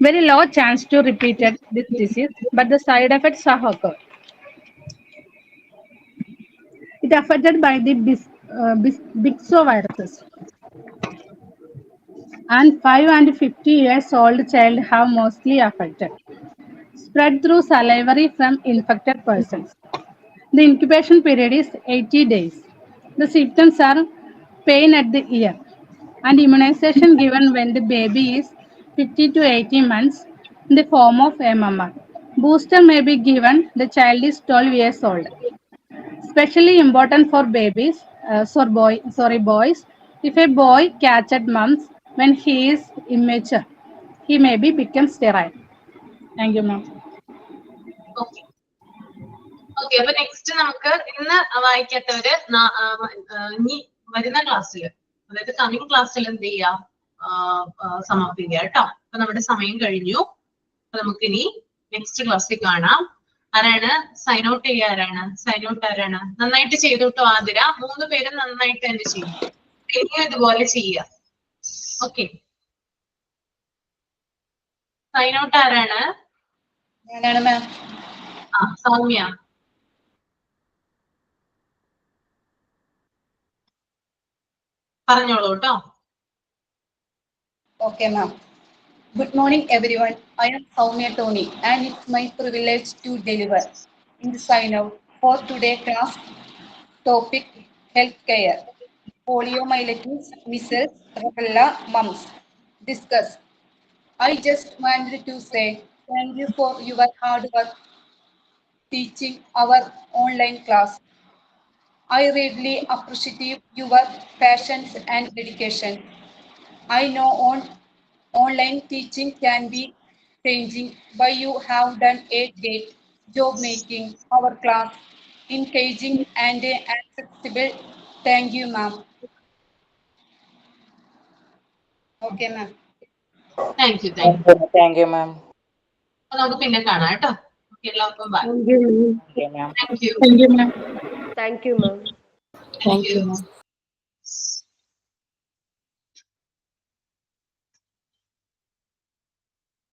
very low chance to repeat this disease, but the side effects are occur. It affected by the bixoviruses. And 5 and 50 years old child have mostly affected. Spread through salivary from infected persons. The incubation period is 80 days. The symptoms are pain at the ear and immunization given when the baby is 50 to 80 months in the form of MMR. Booster may be given the child is 12 years old. Especially important for babies, boys. If a boy catches mumps when he is immature, he may be become sterile. Thank you, ma'am. Okay okay, അപ്പൊ next നമുക്ക് ഇന്ന് വായിക്കാത്തവര് ഇനി വരുന്ന ക്ലാസ്സിൽ, അതായത് coming ക്ലാസ്സിൽ എന്ത് ചെയ്യാം, സമാപിക്കുക കേട്ടോ. അപ്പൊ നമ്മുടെ സമയം കഴിഞ്ഞു. അപ്പൊ നമുക്കിനി നെക്സ്റ്റ് ക്ലാസ്സിൽ കാണാം. ആരാണ് സൈൻ ഔട്ട് ചെയ്യുക? ആരാണ് നന്നായിട്ട് ചെയ്തു കേട്ടോ. ആതിര, 3 പേരും നന്നായിട്ട് തന്നെ ചെയ്യും. ഇനിയും ഇതുപോലെ ചെയ്യുക. ഓക്കെ, സൈൻ ഔട്ട് ആരാണ്? ഞാനാണ് മാം. സൗമ്യ. പറഞ്ഞോളൂ കേട്ടോ. Okay, ma'am. Good morning, everyone. I am Soumya Tony, and it's my privilege to deliver in the sign out for today's class topic: healthcare, poliomyelitis, measles, rubella, mumps. Discuss. I just wanted to say thank you for your hard work teaching our online class. I really appreciate your patience and dedication. I know online teaching can be changing, but you have done a great job making our class engaging and accessible. Thank you, ma'am. Okay, ma'am. Thank you. Thank you, ma'am. അപ്പൊ നമുക്ക് പിന്നെ കാണാം കേട്ടോ. Okay, എല്ലാവർക്കും bye. Thank you, ma'am. Okay, ma'am. Thank you. Thank you, ma'am. Thank you, ma'am. Thank you.